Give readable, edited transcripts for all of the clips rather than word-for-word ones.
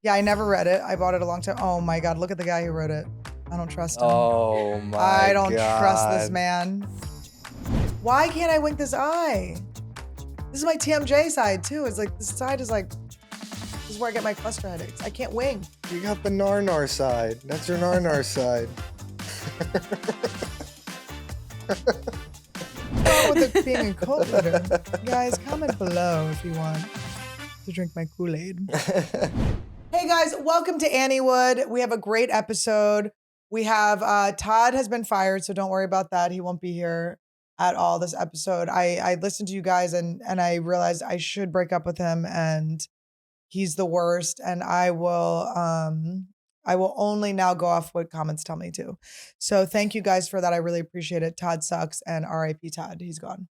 Yeah, I never read it. I bought it a long time. Oh my God, look at the guy who wrote it. I don't trust him. Oh my I don't trust this God. man. Why can't I wink this eye? This is my TMJ side too. It's like, this side is like, this is where I get my cluster headaches. I can't wink. You got the Narnar side. That's your Narnar side. What's wrong with it being a cult leader? Guys, comment below if you want to drink my Kool-Aid. Hey guys, welcome to Anniewood. We have a great episode. We have Todd has been fired, so don't worry about that. He won't be here at all this episode. I listened to you guys and I realized I should break up with him, and he's the worst. And I will only now go off what comments tell me to. So thank you guys for that. I really appreciate it. Todd sucks, and R.I.P. Todd. He's gone.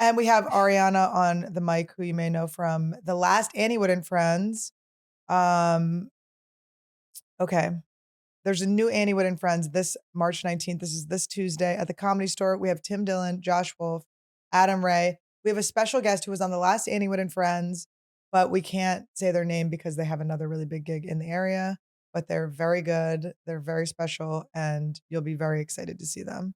And we have Ariana on the mic, who you may know from the last Anniewood and Friends. Okay. There's a new Anniewood and Friends this March 19th. This is this Tuesday at the Comedy Store. We have Tim Dillon, Josh Wolf, Adam Ray. We have a special guest who was on the last Anniewood and Friends, but we can't say their name because they have another really big gig in the area. But they're very good. They're very special, and you'll be very excited to see them.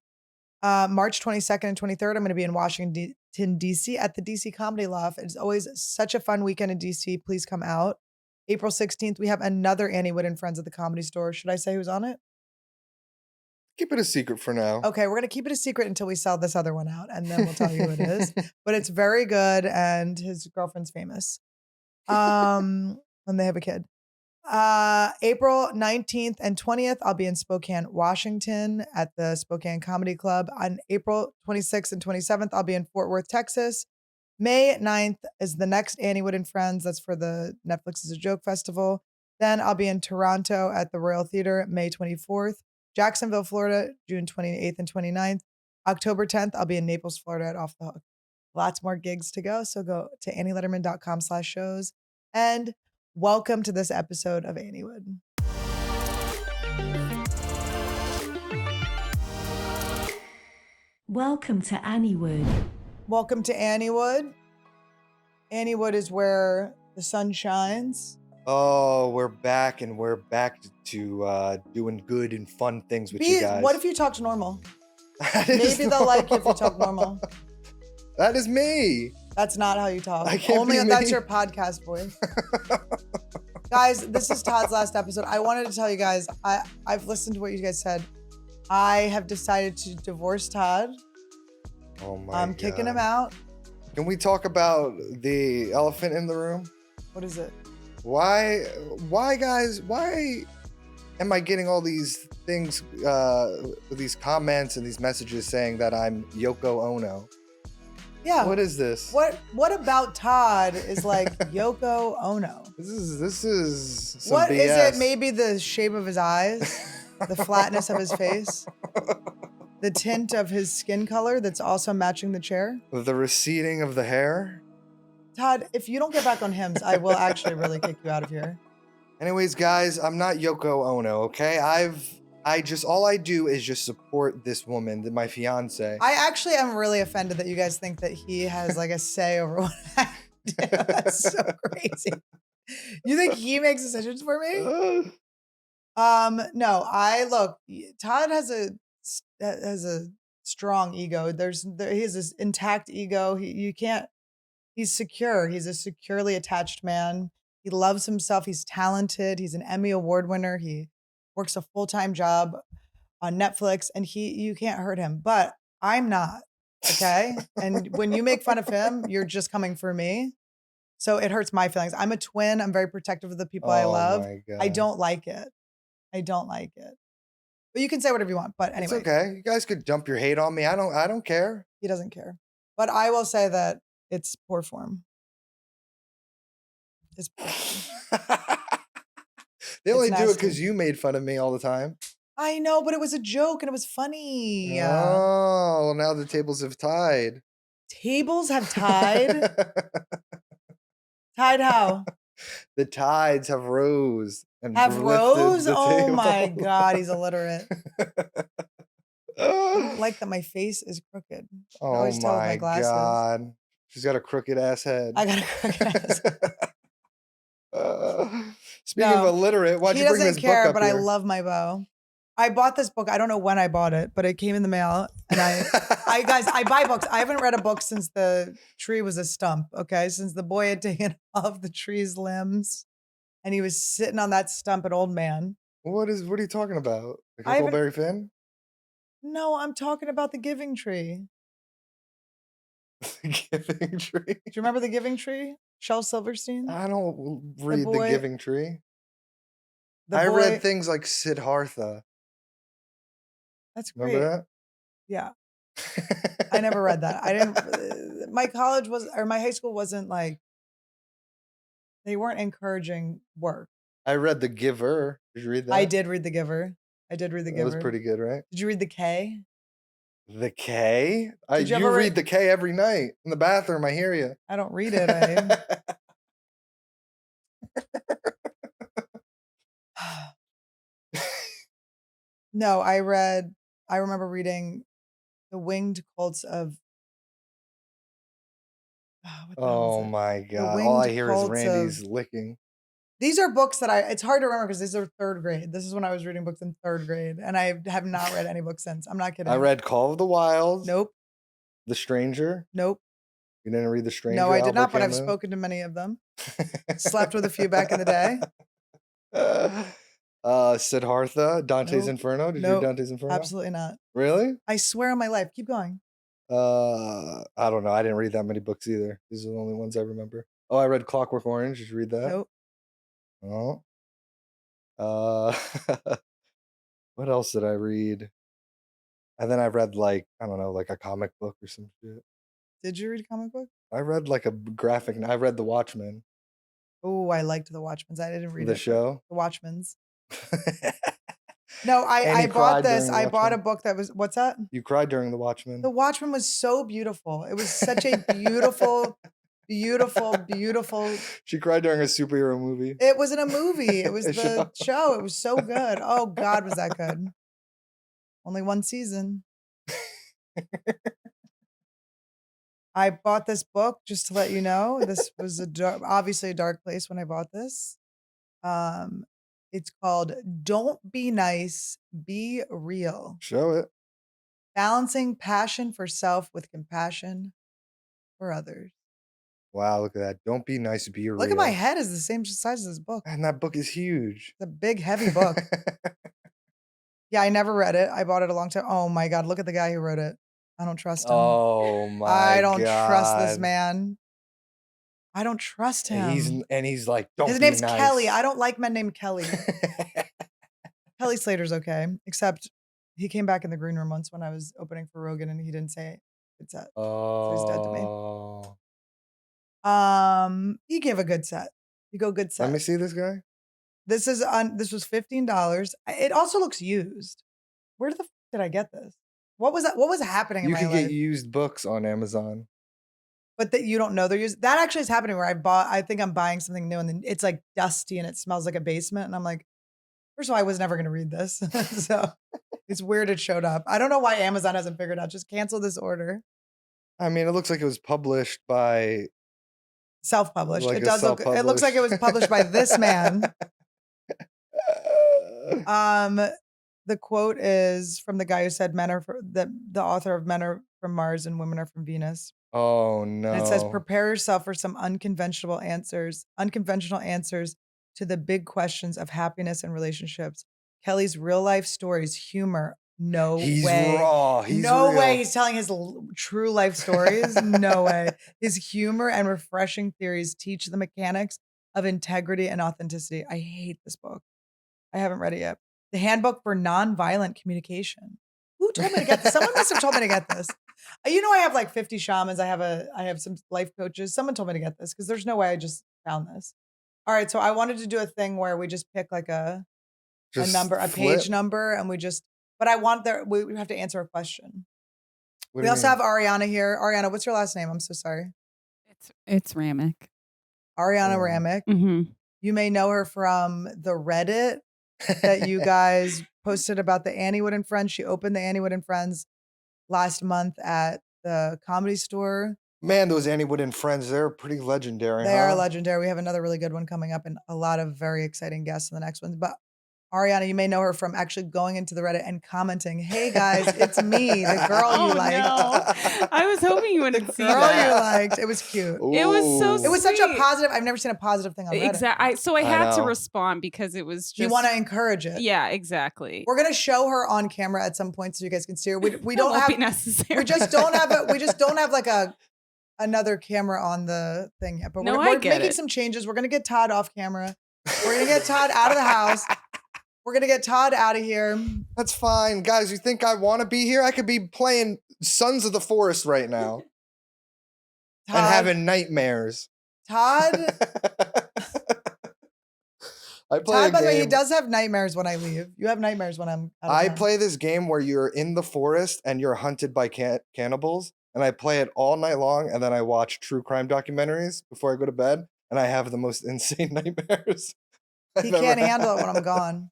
March 22nd and 23rd, I'm going to be in Washington, D.C. at the D.C. Comedy Loft. It's always such a fun weekend in D.C. Please come out. April 16th, we have another Anniewood and Friends at the Comedy Store. Should I say who's on it? Keep it a secret for now. Okay, we're going to keep it a secret until we sell this other one out, and then we'll tell you who it is. But it's very good, and his girlfriend's famous. And they have a kid. April 19th and 20th, I'll be in Spokane, Washington at the Spokane Comedy Club. On April 26th and 27th, I'll be in Fort Worth, Texas. May 9th is the next Anniewood and Friends. That's for the Netflix is a Joke Festival. Then I'll be in Toronto at the Royal Theater, May 24th. Jacksonville, Florida, June 28th and 29th. October 10th, I'll be in Naples, Florida at Off the Hook. Lots more gigs to go. So go to annielederman.com/shows. And welcome to this episode of Anniewood. Welcome to Anniewood. Welcome to Anniewood. Anniewood is where the sun shines. Oh, we're back, and we're back to doing good and fun things with you guys. What if you talked normal? Maybe they'll like you if you talk normal. That is me. That's not how you talk. I can't Only be that's me. your podcast voice. Guys, this is Todd's last episode. I wanted to tell you guys, I've listened to what you guys said. I have decided to divorce Todd. Oh my I'm God. kicking him out. Can we talk about the elephant in the room? What is it? Why guys, why am I getting all these things, these comments and these messages saying that I'm Yoko Ono? Yeah. What is this? What about Todd is like Yoko Ono? This is some What BS. is it? Maybe the shape of his eyes, the flatness of his face, the tint of his skin color that's also matching the chair. The receding of the hair. Todd, if you don't get back on Hims, I will actually really kick you out of here. Anyways, guys, I'm not Yoko Ono, okay? All I do is just support this woman, my fiance. I actually am really offended that you guys think that he has like a say over what I do. That's so crazy. You think he makes decisions for me? No, Todd has a strong ego. He has this intact ego. He's secure. He's a securely attached man. He loves himself. He's talented. He's an Emmy Award winner. He works a full-time job on Netflix, and you can't hurt him. But I'm not, okay? And when you make fun of him, you're just coming for me. So it hurts my feelings. I'm a twin. I'm very protective of the people I love. My God. I don't like it. But you can say whatever you want. But anyway. It's okay. You guys could dump your hate on me. I don't care. He doesn't care. But I will say that it's poor form. It's poor form. They only do it nasty. because you made fun of me all the time. I know, but it was a joke and it was funny. Oh, now the tables have tied. Tables have tied? Tied how? The tides have rose. And Have lifted rose? the Oh table. my God, he's illiterate. I don't like that my face is crooked. I Oh always tell with my my glasses. God. She's got a crooked ass head. I got a crooked ass. Speaking of No, illiterate, why'd he you bring doesn't this care, book up but I here? love my beau. I bought this book. I don't know when I bought it, but it came in the mail. And I buy books. I haven't read a book since the tree was a stump. Okay. Since the boy had taken off the tree's limbs and he was sitting on that stump, an old man. What are you talking about? Like I haven't- Huckleberry Finn? No, I'm talking about the Giving Tree. The Giving Tree? Do you remember the Giving Tree? Shel Silverstein? I don't read The Giving Tree. I read things like Siddhartha. That's great. Remember that? Yeah. I never read that. I didn't. My college was, or my high school wasn't like, they weren't encouraging work. I read The Giver. Did you read that? I did read The Giver. That was pretty good, right? Did you read The K? The K? Did you You ever read The K every night in the bathroom. I hear you. I don't read it. No, I remember reading The Winged Cults of. What the hell was Oh it? my The God. All I Winged hear is Cults Randy's of. licking. These are books that it's hard to remember because these are third grade. This is when I was reading books in third grade, and I have not read any books since. I'm not kidding. I read Call of the Wild. Nope. The Stranger. Nope. You didn't read The Stranger? No, I did not, but I've Camus? spoken to many of them. Slept with a few back in the day. Siddhartha, Dante's Nope. Inferno. Did you Nope. read Dante's Inferno? Absolutely not. Really? I swear on my life. Keep going. I don't know. I didn't read that many books either. These are the only ones I remember. Oh, I read Clockwork Orange. Did you read that? Nope. Oh. What else did I read? And then I read like, I don't know, like a comic book or some shit. Did you read a comic book? I read like a graphic. I read The Watchmen. Oh, I liked The Watchmen's. I didn't read The it. show. The Watchmen's. No, I Annie bought cried this. during The I bought a Watchmen. book that was, what's that? You cried during The Watchmen. The Watchmen was so beautiful. It was such a beautiful, beautiful. She cried during a superhero movie. It wasn't a movie. It was A the show. It was so good. Oh God, was that good? Only one season. I bought this book just to let you know. This was obviously a dark place when I bought this. It's called Don't Be Nice, Be Real. Show it. Balancing passion for self with compassion for others. Wow, look at that. Don't be nice, be real. Look at my head is the same size as this book. And that book is huge. It's a big, heavy book. Yeah, I never read it. I bought it a long time. Oh my God, look at the guy who wrote it. I don't trust him. Oh my God. I don't trust this man. I don't trust him. He's like, don't His be name's nice. Kelly. I don't like men named Kelly. Kelly Slater's okay, except he came back in the green room once when I was opening for Rogan and he didn't say good set. So he's dead to me. He gave a good set. You go good set. Let me see this guy. This was $15. It also looks used. Where the did I get this? What was that? What was happening in You my can life? get used books on Amazon. But that you don't know they're used. That actually is happening where I think I'm buying something new and then it's like dusty and it smells like a basement. And I'm like, first of all, I was never going to read this. So it's weird it showed up. I don't know why Amazon hasn't figured out. Just cancel this order. I mean, it looks like it was published by Self-published. like it a does look. It looks like it was published by this man. The quote is from the guy who said the author of Men Are from Mars and Women Are from Venus. Oh no. And it says, prepare yourself for some unconventional answers to the big questions of happiness and relationships. Kelly's real life stories, humor. No He's way. raw. He's no real. way he's telling his true life stories. No way. His humor and refreshing theories teach the mechanics of integrity and authenticity. I hate this book. I haven't read it yet. The Handbook for Nonviolent Communication. Who told me to get this? Someone must have told me to get this. You know, I have like 50 shamans. I have some life coaches. Someone told me to get this because there's no way I just found this. All right. So I wanted to do a thing where we just pick like a number, a page number, and we have to answer a question. We also have Ariana here. Ariana, what's your last name? I'm so sorry. It's Ramick. Ariana Ramick. Mm-hmm. You may know her from the Reddit that you guys posted about the Anniewood and Friends. She opened the Anniewood and Friends last month at the Comedy Store. Man, those Anniewood and friends, they're pretty legendary, They huh? are legendary. We have another really good one coming up and a lot of very exciting guests in the next ones. But Ariana, you may know her from actually going into the Reddit and commenting, "Hey guys, it's me, the girl you liked." No. I was hoping you The wouldn't see girl you that. liked. It was cute. It was so It was such a sweet. positive. I've never seen a positive thing on Reddit. Exactly. So I I had to know. respond because it was just. You want to encourage it. Yeah, exactly. We're gonna show her on camera at some point so you guys can see her. We It don't won't have. be necessary. We just don't have it. We just don't have like another camera on the thing yet. But No, we're I get making it. some changes. We're gonna get Todd off camera. We're gonna get Todd out of the house. We're gonna get Todd out of here. That's fine. Guys, you think I want to be here? I could be playing Sons of the Forest right now Todd, and having nightmares. Todd. I play Todd, a by the way, he game. does have nightmares when I leave. You have nightmares when I'm out of I town. play this game where you're in the forest and you're hunted by cannibals, and I play it all night long, and then I watch true crime documentaries before I go to bed, and I have the most insane nightmares. He I've ever can't handle it when I'm had. gone.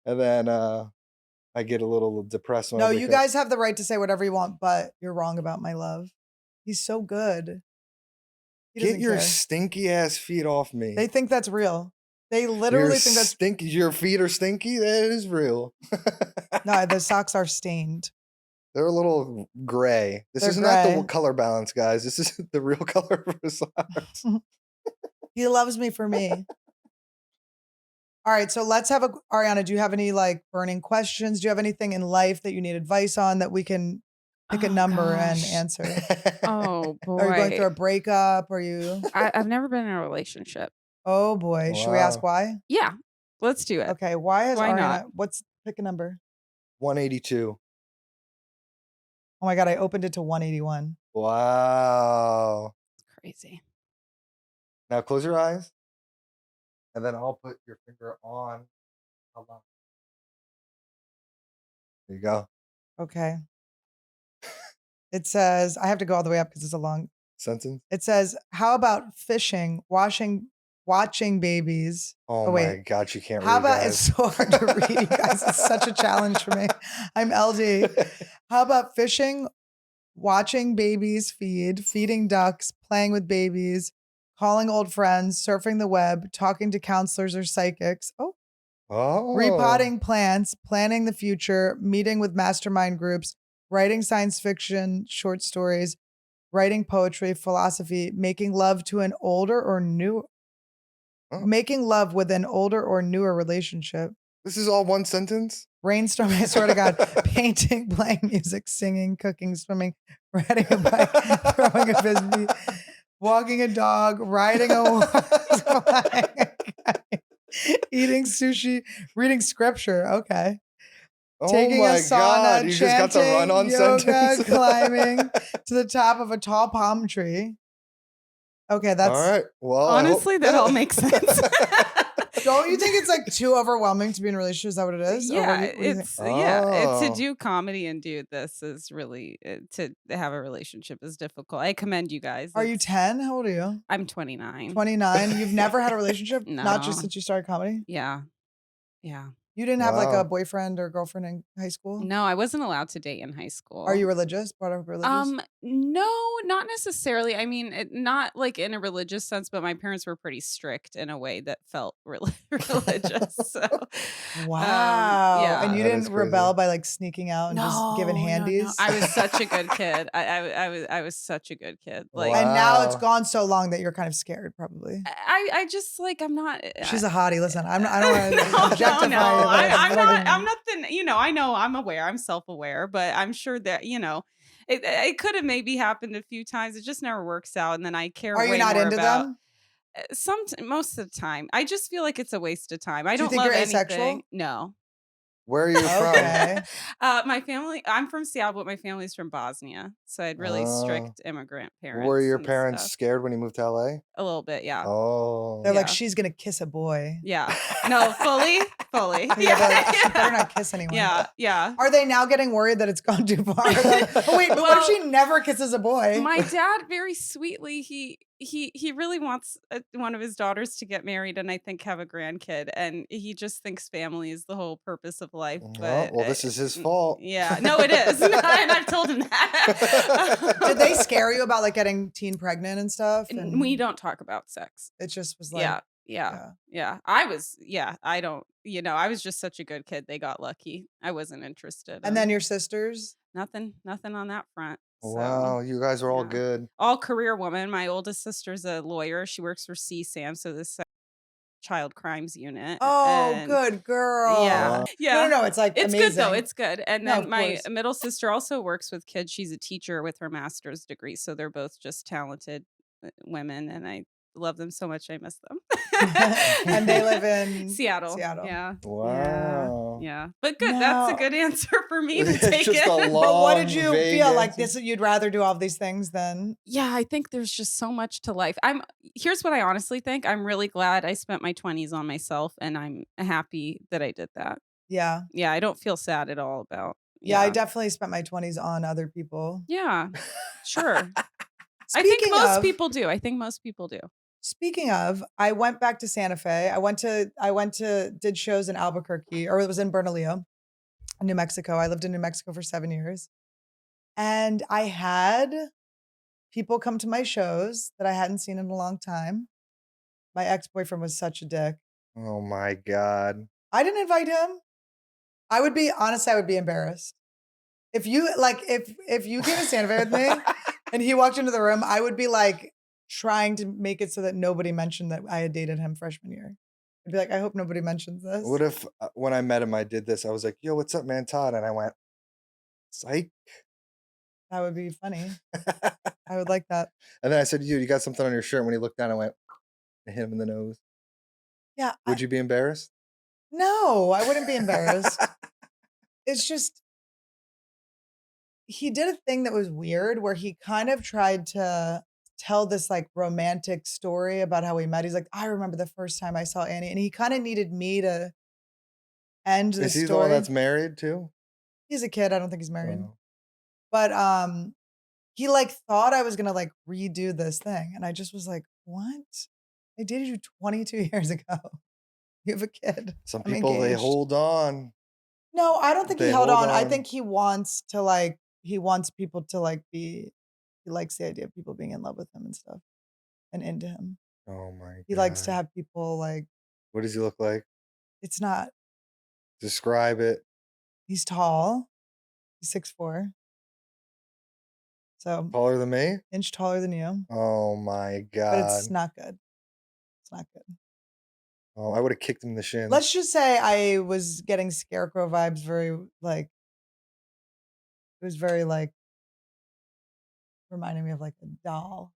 And then I get a little depressed. No, you guys have the right to say whatever you want, but you're wrong about my love. He's so good. He Get doesn't your care. stinky ass feet off me. They think that's real. They literally Your think that's stinky. Your feet are stinky. That is real. no. The socks are stained. They're a little gray. This They're is not the gray. color balance, guys. This is the real color of his socks. He loves me for me. All right, so let's have Ariana. Do you have any like burning questions? Do you have anything in life that you need advice on that we can pick a Oh, number and gosh. answer? Oh boy. Are you going through a breakup? Are you? I've never been in a relationship. Oh boy, should we ask Wow. why? Yeah, let's do it. Okay, why is Why Ariana? not? What's pick a number? 182. Oh my god, I opened it to 181. Wow. Crazy. Now close your eyes, and then I'll put your finger on. Hold on. There you go. Okay. It says I have to go all the way up because it's a long. Sentence. It says, "How about fishing, watching babies?" Oh, Oh, wait. my God, you can't How read, about guys. it's so hard to read, you guys. It's such a challenge for me. I'm LD. How about fishing, watching babies feed, feeding ducks, playing with babies, calling old friends, surfing the web, talking to counselors or psychics, repotting plants, planning the future, meeting with mastermind groups, writing science fiction, short stories, writing poetry, philosophy, making love with an older or newer relationship. This is all one sentence? Brainstorming, I swear to God, painting, playing music, singing, cooking, swimming, riding a bike, throwing a frisbee, walking a dog, riding a horse, flying a kite, eating sushi, reading scripture. Okay. Oh Taking a my sauna, God, you just got to run on yoga, sentence. climbing to the top of a tall palm tree. Okay, that's. All right. Well, I hope- Honestly, that all makes sense. Don't you think it's like too overwhelming to be in a relationship? Is that what it is? Or Yeah, what do you think? it's to Oh. do comedy and do this is really to have a relationship is difficult. I commend you guys. Are you It's- 10? How old are you? I'm 29. 29. You've never had a relationship? Not just No. since you started comedy? Yeah. Yeah. You didn't have like Wow. a boyfriend or girlfriend in high school? No, I wasn't allowed to date in high school. Are you religious? Part of religious? No, not necessarily. I mean, not like in a religious sense, but my parents were pretty strict in a way that felt religious. So, Wow. yeah. And you That is didn't rebel crazy. by like sneaking out and just giving handies? I was such a good kid. I was such a good kid. Like And now it's Wow. gone so long that you're kind of scared, probably. I just like I'm not. She's a hottie. Listen, I don't want to no, objectify no. you. but I'm but I not. can- I'm nothing. You know. I know. I'm aware. I'm self-aware. But I'm sure that it could have maybe happened a few times. It just never works out. And then I care. Are you way not more into about, them? most of the time. I just feel like it's a waste of time. I Do you don't think love you're anything. asexual? No. Where are you from? Okay. My family. I'm from Seattle, but my family's from Bosnia, so I had really Oh. strict immigrant parents. Were your and parents stuff. scared when you moved to LA? A little bit? Yeah. Oh. They're like, Yeah. she's going to kiss a boy. Yeah. No, fully. Yeah, they're like, she better not kiss anyone. Yeah. Yeah. Are they now getting worried that it's gone too far? Like, oh wait, but what if Well, she never kisses a boy? My dad very sweetly he really wants one of his daughters to get married and I think have a grandkid, and he just thinks family is the whole purpose of life. Oh, But well, this is his fault. yeah, no, it is, and I've told him that. Did they scare you about like getting teen pregnant and stuff? And we And don't talk about sex. it just was like, Yeah, yeah, yeah. yeah. I don't. I was just such a good kid. They got lucky. I wasn't interested. And then your sisters? Nothing on that front. So Wow, you guys are all yeah. good. All career woman. My oldest sister's a lawyer. She works for CSAM, so this child crimes unit. Oh, And good girl. yeah, Wow. yeah. No, it's like It's amazing. good though. It's good. And No, then of my course. middle sister also works with kids. She's a teacher with her master's degree. So they're both just talented women, and I love them so much. I miss them. And they live in Seattle. Seattle. Yeah. Wow. Yeah. But good. That's a Now- good answer for me to It's take just it. a But what did long, you vague feel like? answer. You'd rather do all these things than Yeah, I think there's just so much to life. Here's what I honestly think. I'm really glad I spent my 20s on myself, and I'm happy that I did that. yeah. Yeah, I don't feel sad at all about. Yeah, I definitely spent my 20s on other people. Yeah, sure. I think Speaking most of- people do. I think most people do. Speaking of, I went back to Santa Fe. I went to did shows in Albuquerque, or it was in Bernalillo, New Mexico. I lived in New Mexico for 7 years. And I had people come to my shows that I hadn't seen in a long time. My ex-boyfriend was such a dick. Oh my God. I didn't invite him. I would be embarrassed. If you came to Santa Fe with me and he walked into the room, I would be like trying to make it so that nobody mentioned that I had dated him freshman year. I'd be like, I hope nobody mentions this. What if when I met him, I did this? I was like, yo, what's up, man, Todd? And I went, psych. That would be funny. I would like that. And then I said, dude, you got something on your shirt. When he looked down, I went, and hit him in the nose. Yeah. Would you be embarrassed? No, I wouldn't be embarrassed. It's just, he did a thing that was weird where he kind of tried to tell this like romantic story about how we met. He's like, I remember the first time I saw Annie, and he kind of needed me to end the Is he story. the one that's married too? He's a kid. I don't think he's married. Oh. But he like thought I was gonna like redo this thing. And I just was like, what? I dated you 22 years ago. You have a kid. Some I'm people, they engaged. hold on. No, I don't think he They held hold on. I on. think he wants people to like be, he likes the idea of people being in love with him and stuff and into him. Oh my God. He likes to have people like, What does he look like? it's not, Describe it. he's tall. He's 6'4". So Taller than me? inch taller than you, Oh my but God. it's not good. It's not good. Oh, I would have kicked him in the shin. Let's just say I was getting scarecrow vibes very like, it was very like, reminding me of like a doll.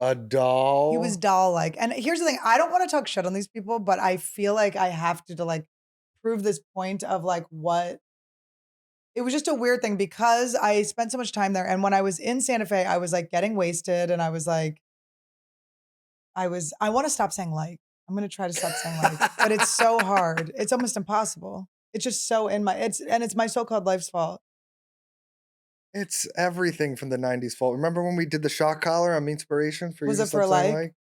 A doll? He was doll-like. And here's the thing, I don't want to talk shit on these people, but I feel like I have to like prove this point of like what, it was just a weird thing because I spent so much time there. And when I was in Santa Fe, I was like getting wasted and I was like, I want to stop saying like. I'm going to try to stop saying like, but it's so hard. It's almost impossible. It's just so it's my so-called life's fault. It's everything from the 90s fault. Remember when we did the shock collar on Inspiration for Was you it to for stop saying like?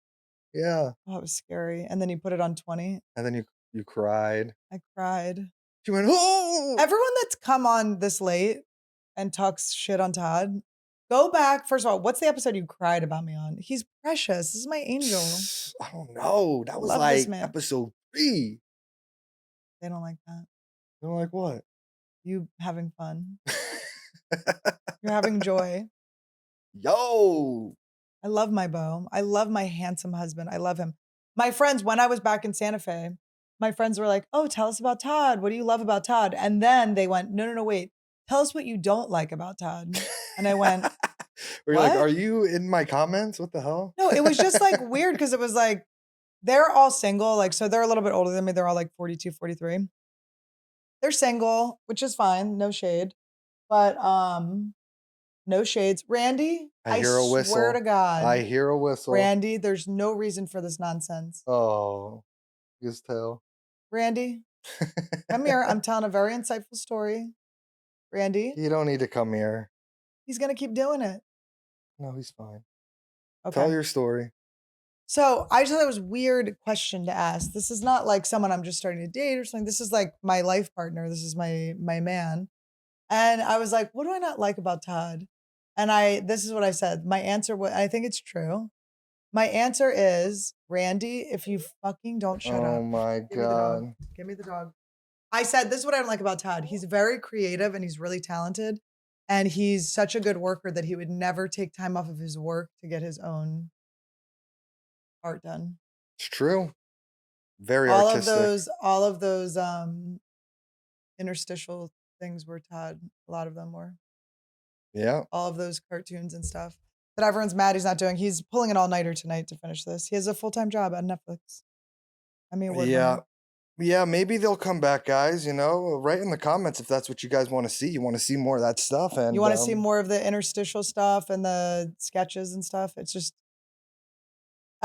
Yeah. Oh, it was scary. And then you put it on 20. And then you cried. I cried. She went, oh! Everyone that's come on this late and talks shit on Todd, go back. First of all, what's the episode you cried about me on? He's precious. This is my angel. I don't know. That was Love this like man. episode 3. They don't like that. They're like, what? You having fun. You're having joy. Yo! I love my beau. I love my handsome husband. I love him. My friends, when I was back in Santa Fe, my friends were like, oh, tell us about Todd. What do you love about Todd? And then they went, no, wait. Tell us what you don't like about Todd. And I went, We're like, what? are you in my comments? What the hell? No, it was just like weird because it was like, they're all single. Like, so they're a little bit older than me. They're all like 42, 43. They're single, which is fine. No shade. But no shades. Randy, I hear a whistle. swear to God. I hear a whistle. Randy, there's no reason for this nonsense. Oh, just tell. Randy, come here. I'm telling a very insightful story. Randy, You don't need to come here. he's going to keep doing it. No, he's fine. Okay. Tell your story. So I just thought it was a weird question to ask. This is not like someone I'm just starting to date or something. This is like my life partner. This is my man. And I was like, what do I not like about Todd? And this is what I said. My answer was, I think it's true. My answer is, Randy, if you fucking don't shut Oh up. my Give me the dog. God. Give me the dog. I said, this is what I don't like about Todd. He's very creative and he's really talented. And he's such a good worker that he would never take time off of his work to get his own art done. It's true. Very all artistic. of those interstitial things were Todd. A lot of them were. Yeah. All of those cartoons and stuff that everyone's mad he's not doing. He's pulling an all-nighter tonight to finish this. He has a full-time job at Netflix. I mean, Yeah. Yeah, maybe they'll come back, guys. Write in the comments if that's what you guys want to see. You want to see more of that stuff, and you want to see more of the interstitial stuff and the sketches and stuff. It's just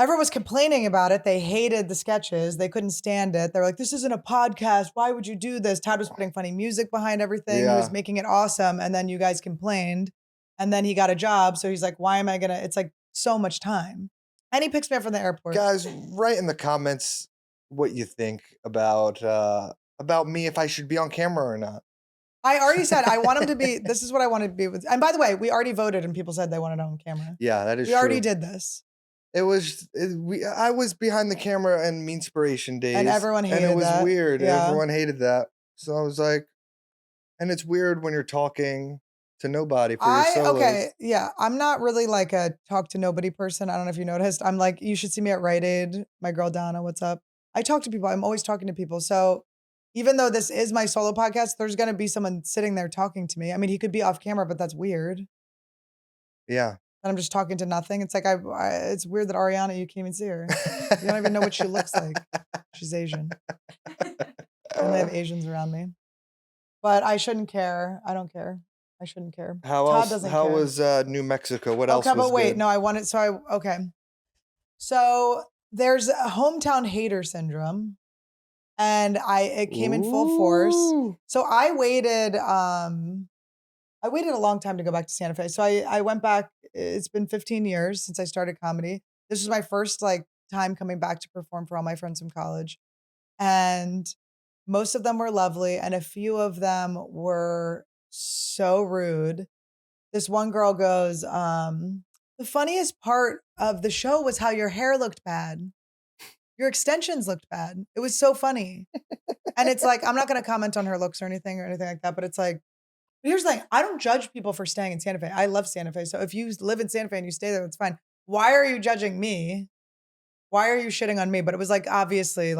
everyone was complaining about it. They hated the sketches. They couldn't stand it. They're like, this isn't a podcast. Why would you do this? Todd was putting funny music behind everything. He was Yeah. making it awesome. And then you guys complained. And then he got a job. So he's like, why am I going to? It's like so much time. And he picks me up from the airport. Guys, write in the comments what you think about me, if I should be on camera or not. I already said I want him to be. This is what I want to be with. And by the way, we already voted and people said they wanted it on camera. Yeah, that is We true. already did this. I was behind the camera in Meanspiration days. And everyone hated and it was that. weird. Yeah. Everyone hated that. So I was like, and it's weird when you're talking to nobody for your solos. Okay, yeah. I'm not really like a talk to nobody person. I don't know if you noticed. I'm like, you should see me at Rite Aid. My girl Donna, what's up? I talk to people. I'm always talking to people. So even though this is my solo podcast, there's going to be someone sitting there talking to me. I mean, he could be off camera, but that's weird. Yeah. And I'm just talking to nothing. It's like, it's weird that Ariana, you can't even see her. You don't even know what she looks like. She's Asian. I only have Asians around me. But I shouldn't care. I don't care. I shouldn't care. How Todd else? doesn't How care. was New Mexico? What else Okay, was but wait, good? no, I wanted. Okay. So there's a hometown hater syndrome, and it came in full force. Ooh. So I waited a long time to go back to Santa Fe. So I went back. It's been 15 years since I started comedy. This was my first time coming back to perform for all my friends from college, and most of them were lovely, and a few of them were so rude. This one girl goes, the funniest part of the show was how your hair looked bad. Your extensions looked bad. It was so funny. And it's like, I'm not going to comment on her looks or anything like that, but it's like, here's the thing. I don't judge people for staying in Santa Fe. I love Santa Fe. So if you live in Santa Fe and you stay there, that's fine. Why are you judging me? Why are you shitting on me? But it was obviously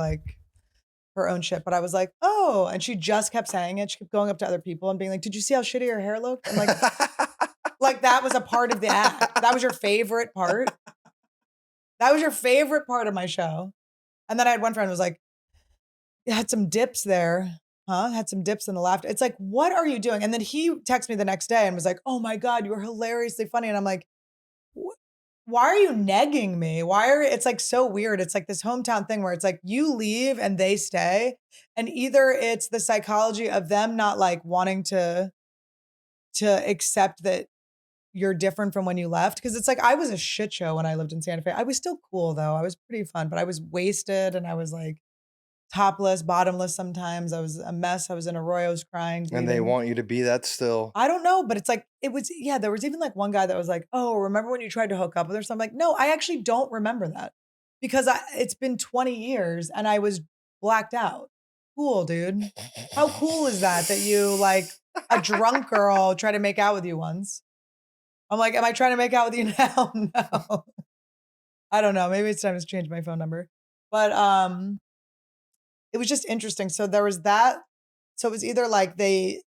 her own shit. But I was like, oh, and she just kept saying it. She kept going up to other people and being like, did you see how shitty her hair looked? I'm like, that was a part of the act. That was your favorite part. That was your favorite part of my show. And then I had one friend who was like, it had some dips there. Huh? Had some dips in the laughter. It's like, what are you doing? And then he texted me the next day and was like, oh my God, you were hilariously funny. And I'm like, why are you negging me? It's so weird. It's like this hometown thing where it's like you leave and they stay. And either it's the psychology of them not wanting to accept that you're different from when you left. Cause it's like, I was a shit show when I lived in Santa Fe. I was still cool though. I was pretty fun, but I was wasted and I was topless, bottomless sometimes. I was a mess. I was in Arroyos crying. Bleeding. And they want you to be that still. I don't know, but it's there was even one guy that was like, oh, remember when you tried to hook up with her? So I'm like, no, I actually don't remember that because it's been 20 years and I was blacked out. Cool, dude. How cool is that you a drunk girl tried to make out with you once? I'm like, am I trying to make out with you now? No. I don't know. Maybe it's time to change my phone number. But it was just interesting. So there was that. So it was either I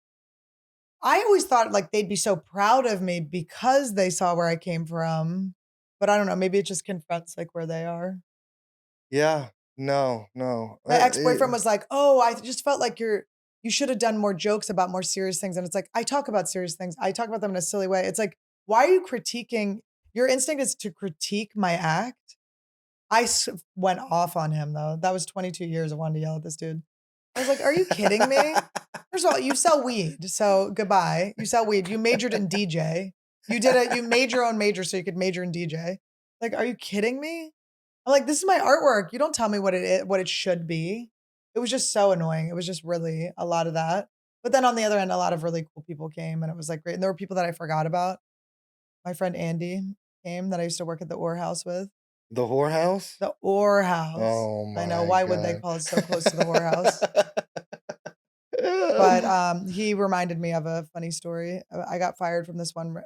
always thought they'd be so proud of me because they saw where I came from. But I don't know. Maybe it just confronts where they are. Yeah. No. My ex-boyfriend was like, oh, I just felt like you should have done more jokes about more serious things. And it's like, I talk about serious things. I talk about them in a silly way. It's like, why are you critiquing? Your instinct is to critique my act. I went off on him though. That was 22 years of wanting to yell at this dude. I was like, are you kidding me? First of all, you sell weed. So goodbye. You sell weed. You majored in DJ. You made your own major so you could major in DJ. Are you kidding me? I'm like, this is my artwork. You don't tell me what it is, what it should be. It was just so annoying. It was just really a lot of that. But then on the other end, a lot of really cool people came and it was like great. And there were people that I forgot about. My friend Andy came that I used to work at the Orr House with. The whorehouse? The Orr House. Oh I know. my Why would they God. call it so close to the Whore House? But he reminded me of a funny story. I got fired from this one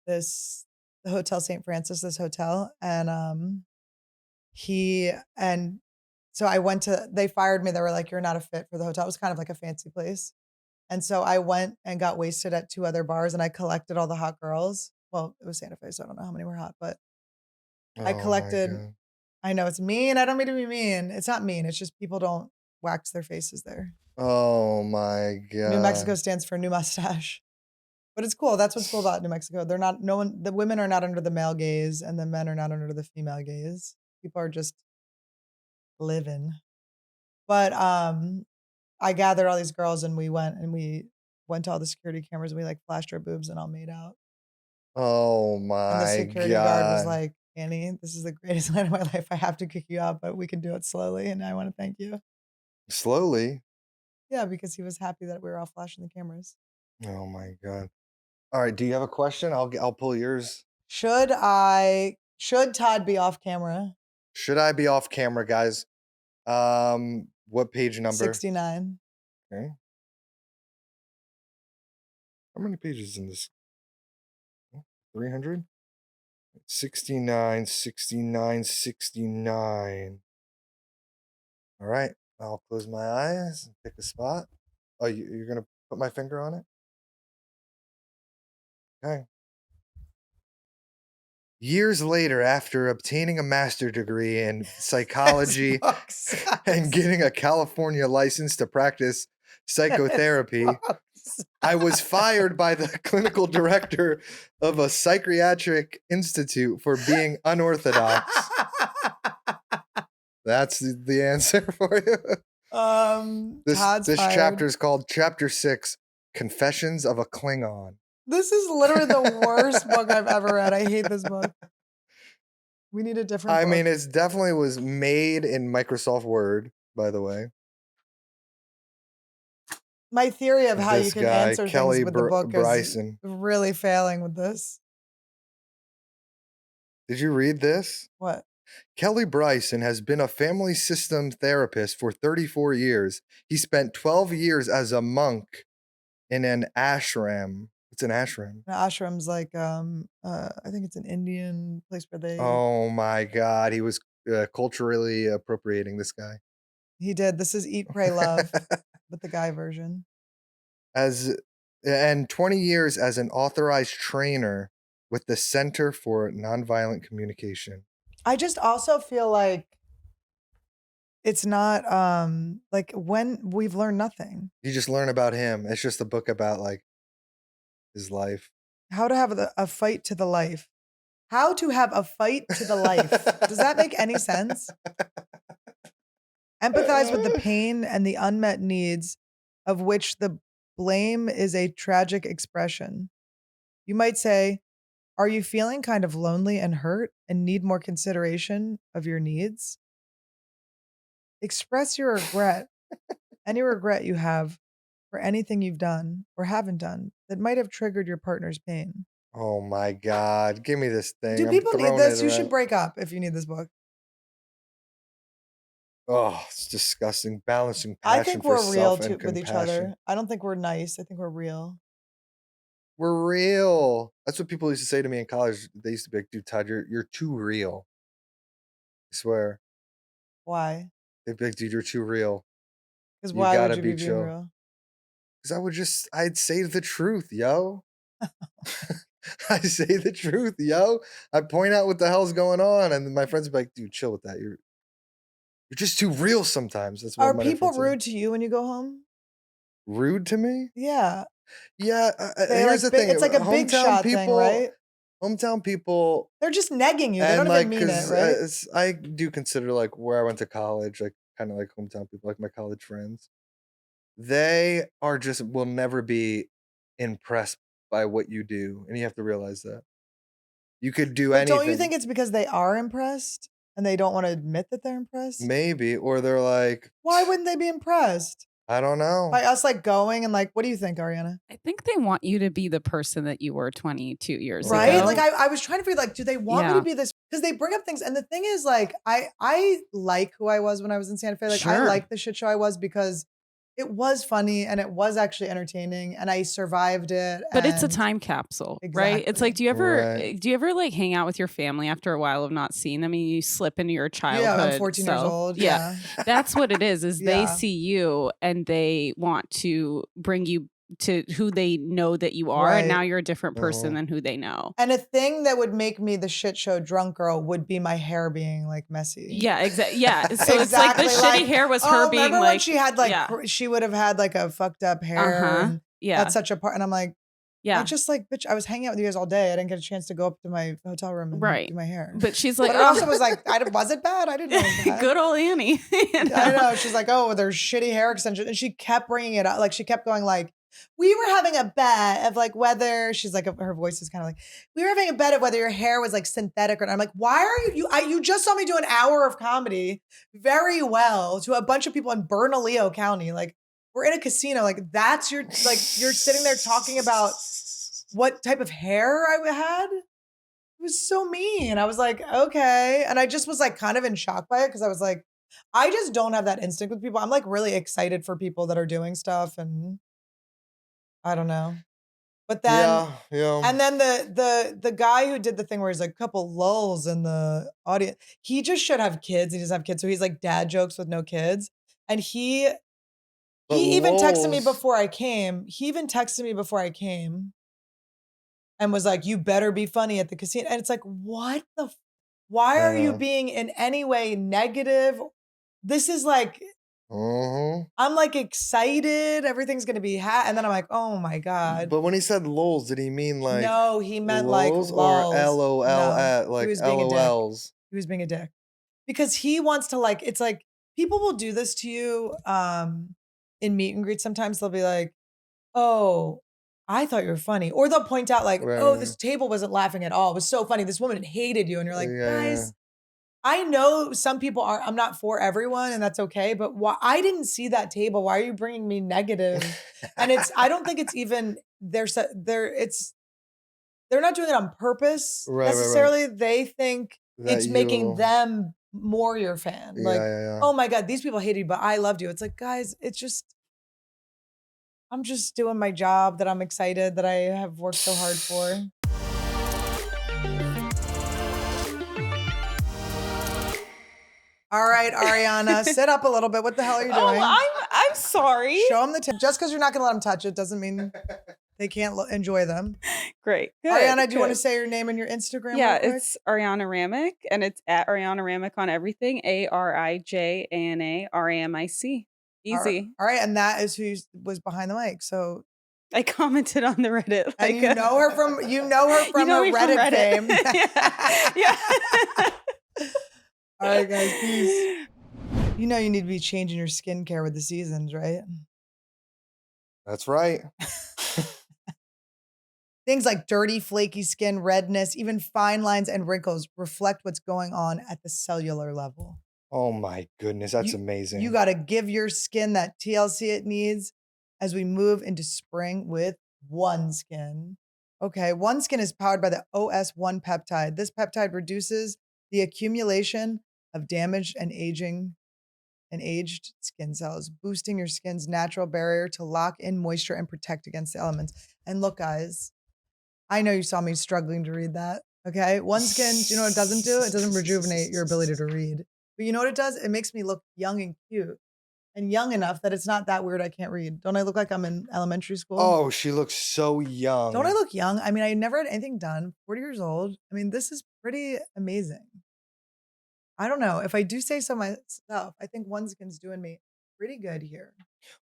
this the Hotel St. Francis, this hotel, and he and so I went to they fired me. They were like, "You're not a fit for the hotel." It was kind of like a fancy place. And so I went and got wasted at 2 other bars and I collected all the hot girls. Well, it was Santa Fe, so I don't know how many were hot, but I Oh my collected God. I know it's mean. I don't mean to be mean. It's not mean. It's just people don't wax their faces there. Oh my New Mexico God. stands for new mustache. But it's cool. That's what's cool about New Mexico. They're not no one the women are not under the male gaze and the men are not under the female gaze. People are just living. But I gathered all these girls and we went to all the security cameras and we like flashed our boobs and all made out. Oh And the my security guard was God. like, Annie, this is the greatest night of my life. I have to kick you out, but we can do it slowly. And I want to thank you. Slowly. Yeah, because he was happy that we were all flashing the cameras. Oh my God. All right. Do you have a question? I'll pull yours. Should Todd be off camera? Should I be off camera, guys? What page number? 69. Okay. How many pages in this? 300? 69, 69, 69. All right. I'll close my eyes and pick a spot. Oh, you're going to put my finger on it? Okay. Years later, after obtaining a master's degree in psychology This book and sucks. getting a California license to practice psychotherapy, This book sucks. I was fired by the clinical director of a psychiatric institute for being unorthodox. That's the answer for you. Todd's This fired. chapter is called Chapter 6, Confessions of a Klingon. This is literally the worst book I've ever read. I hate this book. We need a different I book. mean, it definitely was made in Microsoft Word, by the way. My theory of how you This can guy, answer Kelly things with the book Bryson. is really failing with this. Did you read this? What? Kelly Bryson has been a family system therapist for 34 years. He spent 12 years as a monk in an ashram. What's an ashram? An ashram's like I think it's an Indian place where they Oh my God. He was culturally appropriating this guy. he did. This is Eat, Pray, Love, but the guy version. And 20 years as an authorized trainer with the Center for Nonviolent Communication. I just also feel like it's not like when we've learned nothing. You just learn about him. It's just a book about like his life. How to have a fight to the life. How to have a fight to the life. Does that make any sense? Empathize with the pain and the unmet needs of which the blame is a tragic expression. You might say, are you feeling kind of lonely and hurt and need more consideration of your needs? Express your regret, any regret you have for anything you've done or haven't done that might have triggered your partner's pain. Oh my God. Give me this thing. Do I'm people need throwing this? it You should around. break up if you need this book. Oh, it's disgusting. Balancing I passion think for we're real self and with each compassion. other. I don't think we're nice. I think we're real. We're real. That's what people used to say to me in college. They used to be like, dude, Todd, you're too real. I swear. Why? They'd be like, dude, you're too real. Because You why would gotta you be be being chill. real? Because I'd say the truth, yo. I say the truth, yo. I point out what the hell's going on, and then my friends be like, dude, chill with that. You're just too real sometimes. That's what Are my people friends say. rude to you when you go home? Rude to me? Yeah. Yeah. They Here's like the thing. it's like a big shot thing, right? Hometown people, They're just negging you. They and don't like, even mean it, right? I do consider like where I went to college, like kind of like hometown people, like my college friends. They are just will never be impressed by what you do, and you have to realize that. You could do But anything. don't you think it's because they are impressed and they don't want to admit that they're impressed? Maybe, or they're like, Why wouldn't they be impressed? I don't know. By us like going and like, what do you think, Ariana? I think they want you to be the person that you were 22 years Right? ago. Like I was trying to figure like, do they want me Yeah. to be this? Because they bring up things. And the thing is like, I like who I was when I was in Santa Fe. Like I Sure. like the shit show I was because it was funny and it was actually entertaining and I survived it. But it's a and- time capsule, right? It's Exactly. like, do you Right. ever like hang out with your family after a while of not seeing them and you slip into your childhood? Yeah, I'm 14 years self? old. Yeah. That's what it is they Yeah. see you and they want to bring you to who they know that you are. And Right. now you're a different person Mhm. than who they know. And a thing that would make me the shit show drunk girl would be my hair being like messy. Yeah, exactly. Yeah. So it's like the Exactly, shitty like, hair was oh, her being remember like, when she had like yeah. she would have had like a fucked up hair. Uh-huh. And Yeah. that's such a part. And I'm like, Yeah. I just like, bitch, I was hanging out with you guys all day. I didn't get a chance to go up to my hotel room and Right. do my hair. But she's like, But it also was like, was it bad? I didn't know it was bad. good old Annie. You know? I know. She's like, oh, there's shitty hair extensions. And she kept bringing it up. Like she kept going like, we were having a bet of like whether she's like, her voice is kind of like, we were having a bet of whether your hair was like synthetic or not. I'm like, why are you just saw me do an hour of comedy very well to a bunch of people in Bernalillo County. Like we're in a casino. Like that's your, like you're sitting there talking about what type of hair I had. It was so mean. I was like, okay. And I just was like kind of in shock by it because I was like, I just don't have that instinct with people. I'm like really excited for people that are doing stuff and I don't know. But then yeah. and then the guy who did the thing where he's like a couple lulls in the audience, he just should have kids. He doesn't have kids. So he's like dad jokes with no kids. And he But even texted me lulz- before I came. He even texted me before I came and was like, you better be funny at the casino. And it's like, what the why I are you know. being in any way negative? This is like Mhm. I'm like excited. Everything's gonna be and then I'm like, oh my God. But when he said lols, did he mean like no, he meant like lols lulls. or LOL No, at like he was being a dick. LOLs? He was being a dick. Because he wants to like, it's like people will do this to you in meet and greets sometimes. They'll be like, oh, I thought you were funny. Or they'll point out like, oh, Right. this table wasn't laughing at all. It was so funny. This woman hated you. And you're like, Yeah, guys, I know some people are, I'm not for everyone and that's okay. But why I didn't see that table. Why are you bringing me negative? And I don't think it's even, they're not doing it on purpose Right, right, right. necessarily. They think That it's making you- them more your fan. Yeah, Like, yeah. oh my God, these people hated you, but I loved you. It's like, guys, it's just, I'm just doing my job that I'm excited that I have worked so hard for. All right, Ariana, sit up a little bit. What the hell are you doing? Oh, I'm sorry. Show them the tip. Just because you're not going to let them touch it doesn't mean they can't enjoy them. Great. Good, Ariana, do you want to good. say your name and your Instagram? Yeah, real quick? it's Ariana Ramick, and it's at Ariana Ramick on everything. ARIJANARAMIC. Easy. All right, and that is who was behind the mic. So, I commented on the Reddit. Like, and you know her from you know her me Reddit, fame. yeah. All right, guys, peace. You know you need to be changing your skincare with the seasons, right? That's right. Things like dirty, flaky skin, redness, even fine lines and wrinkles reflect what's going on at the cellular level. Oh my goodness, that's amazing. You got to give your skin that TLC it needs as we move into spring with OneSkin. Okay, OneSkin is powered by the OS1 peptide. This peptide reduces the accumulation of damaged and aged skin cells, boosting your skin's natural barrier to lock in moisture and protect against the elements. And look, guys, I know you saw me struggling to read that. Okay, OneSkin, do you know what it doesn't do? It doesn't rejuvenate your ability to read. But you know what it does? It makes me look young and cute. And young enough that it's not that weird I can't read. Don't I look like I'm in elementary school? Oh, she looks so young. Don't I look young? I mean, I never had anything done. 40 years old. I mean, this is pretty amazing. I don't know. If I do say so myself, I think OneSkin's doing me pretty good here.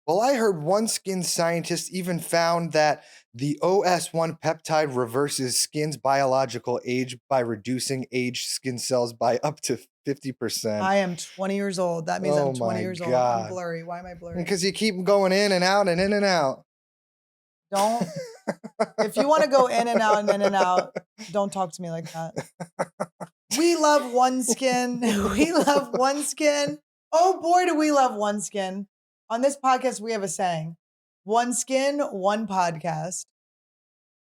Well, I heard one skin scientist even found that the OS1 peptide reverses skin's biological age by reducing aged skin cells by up to 50%. I am 20 years old. That means Oh I'm 20 my years old. God. I'm blurry. Why am I blurry? Because you keep going in and out and in and out. Don't If you want to go in and out and in and out, don't talk to me like that. We love OneSkin. We love OneSkin. Oh boy, do we love OneSkin. On this podcast, we have a saying: one skin, one podcast.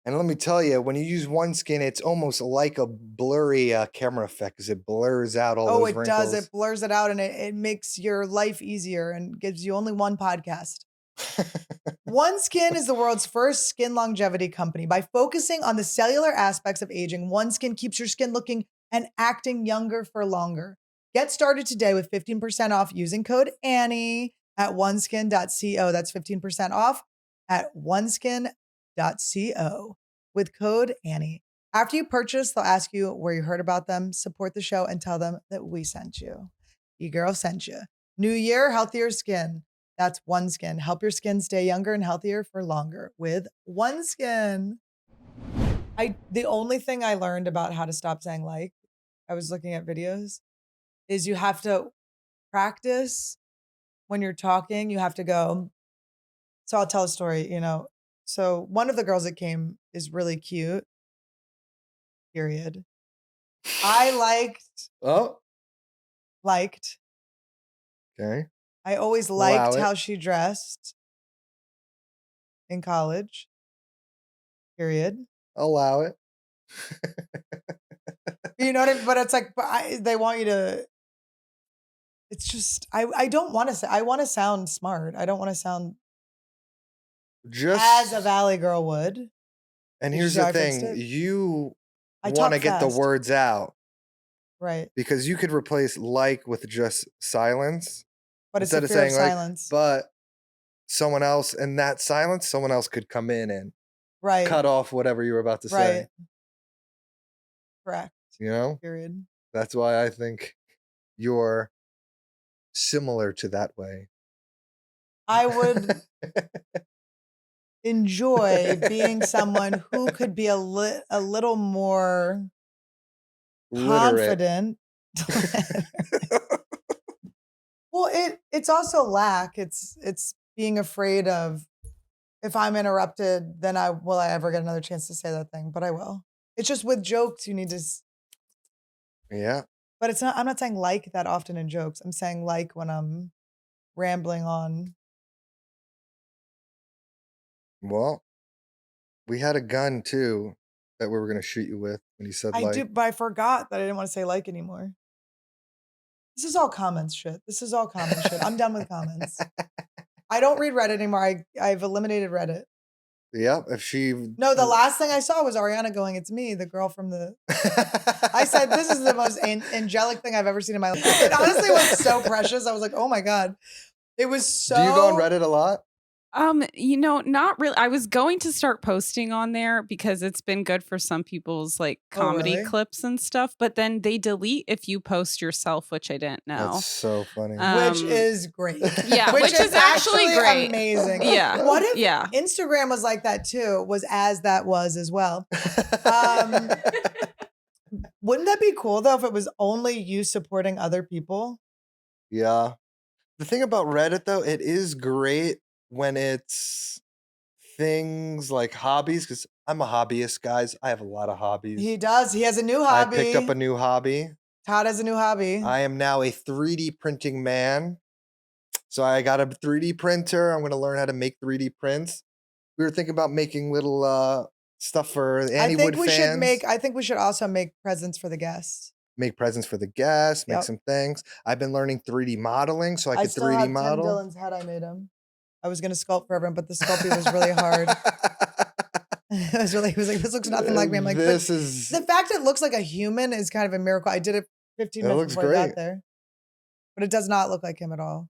And let me tell you, when you use OneSkin, it's almost like a blurry camera effect because it blurs out all those wrinkles. Does. It blurs it out and it makes your life easier and gives you only one podcast. OneSkin is the world's first skin longevity company. By focusing on the cellular aspects of aging, OneSkin keeps your skin looking and acting younger for longer. Get started today with 15% off using code Annie at oneskin.co. That's 15% off at oneskin.co with code Annie. After you purchase, they'll ask you where you heard about them, support the show, and tell them that we sent you. Your girl sent you. New year, healthier skin. That's OneSkin. Help your skin stay younger and healthier for longer with OneSkin. The only thing I learned about how to stop saying like, I was looking at videos, is you have to practice when you're talking. You have to go. So I'll tell a story, So one of the girls that came is really cute. Period. I liked. Okay. I always liked how she dressed in college. Period. Allow it. You know what I mean? But it's like, they want you to. It's just, I don't want to say, I want to sound smart. I don't want to sound as a Valley girl would. And here's the thing, you want to get the words out. Right. Because you could replace like with just silence. But instead of saying silence. But someone else, in that silence, someone else could come in and right. cut off whatever you were about to say. Correct. Period. That's why I think you're similar to that way. I would enjoy being someone who could be a little more confident. Well, it's also lack. It's being afraid of, if I'm interrupted, then will I ever get another chance to say that thing? But I will. It's just with jokes, you need to. Yeah. But it's not. I'm not saying like that often in jokes. I'm saying like when I'm rambling on. Well, we had a gun too that we were going to shoot you with when you said like. But I forgot that I didn't want to say like anymore. This is all comments shit. I'm done with comments. I don't read Reddit anymore. I've eliminated Reddit. Yep. No, the last thing I saw was Ariana going, "It's me, the girl from the." I said, "This is the most angelic thing I've ever seen in my life." It honestly was so precious. I was like, "Oh my God." It was so. Do you go on Reddit a lot? Not really. I was going to start posting on there because it's been good for some people's like comedy clips and stuff, but then they delete if you post yourself, which I didn't know. That's so funny. Which is great. Yeah, which is actually great. Amazing. Yeah. What if Instagram was like that too? Was as well. Wouldn't that be cool though if it was only you supporting other people? Yeah. The thing about Reddit though, it is great when it's things like hobbies, because I'm a hobbyist, guys. I have a lot of hobbies. He does. He has a new hobby. I picked up a new hobby. Todd has a new hobby. I am now a 3D printing man. So I got a 3D printer. I'm going to learn how to make 3D prints. We were thinking about making little stuff for the Anniewood fans. I think we should also make presents for the guests. Make presents for the guests. Make some things. I've been learning 3D modeling, so I could 3D model. Tim Dillon's head. I made him. I was going to sculpt for everyone, but the sculpting was really hard. He was like, this looks nothing like me. I'm like, the fact it looks like a human is kind of a miracle. I did it 15 minutes before I got there. But it does not look like him at all.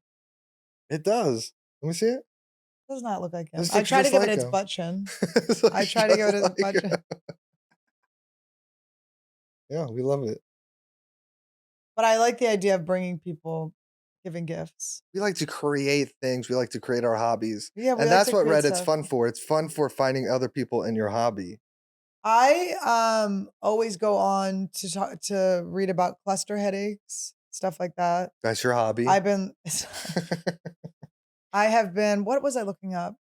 It does. Let me see it. It does not look like him. I try to give it its butt chin. I try to give it its butt chin. Yeah, we love it. But I like the idea of bringing people, giving gifts. We like to create things. We like to create our hobbies. Yeah, and that's what Reddit's fun for. It's fun for finding other people in your hobby. I always go on to read about cluster headaches, stuff like that. That's your hobby. I have been, what was I looking up?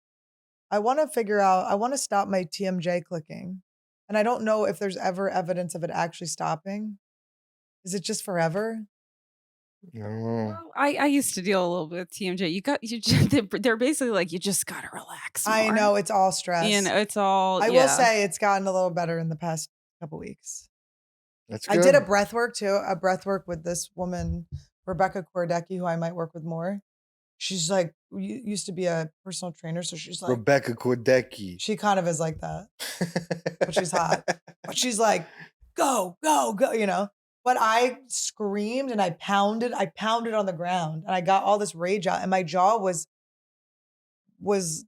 I want to figure out, I want to stop my TMJ clicking. And I don't know if there's ever evidence of it actually stopping. Is it just forever? I don't know. Well, I used to deal a little bit with TMJ. They're basically like, you just gotta relax more. I know, it's all stress. You know, it's all. I will say it's gotten a little better in the past couple weeks. That's good. I did a breath work too, with this woman, Rebecca Kordecki, who I might work with more. She's like, used to be a personal trainer. So she's like, Rebecca Kordecki. she kind of is like that, but she's hot. But she's like, go, go, go, you know. But I screamed and I pounded on the ground and I got all this rage out and my jaw was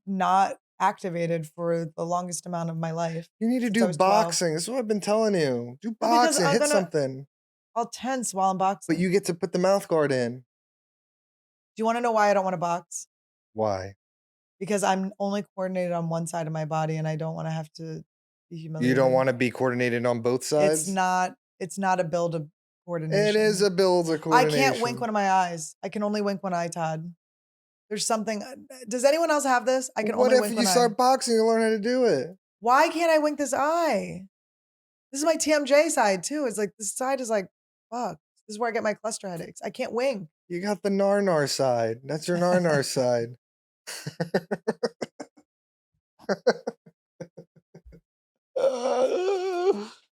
not activated for the longest amount of my life. You need to since I do was 12. boxing. This is what I've been telling you. Do Because boxing. I'm Hit gonna- something. I'll tense while I'm boxing. But you get to put the mouth guard in. Do you want to know why I don't want to box? Why? Because I'm only coordinated on one side of my body and I don't want to have to be humiliated. You don't want to be coordinated on both sides? It's not a build of coordination. It is a build of I coordination. can't wink one of my eyes. I can only wink one eye, Todd. There's something. Does anyone else have this? I can What only if wink you one start eye. boxing and learn how to do it? Why can't I wink this eye? This is my TMJ side too. It's like this side is like, fuck. This is where I get my cluster headaches. I can't wink. You got the nar side. That's your nar side.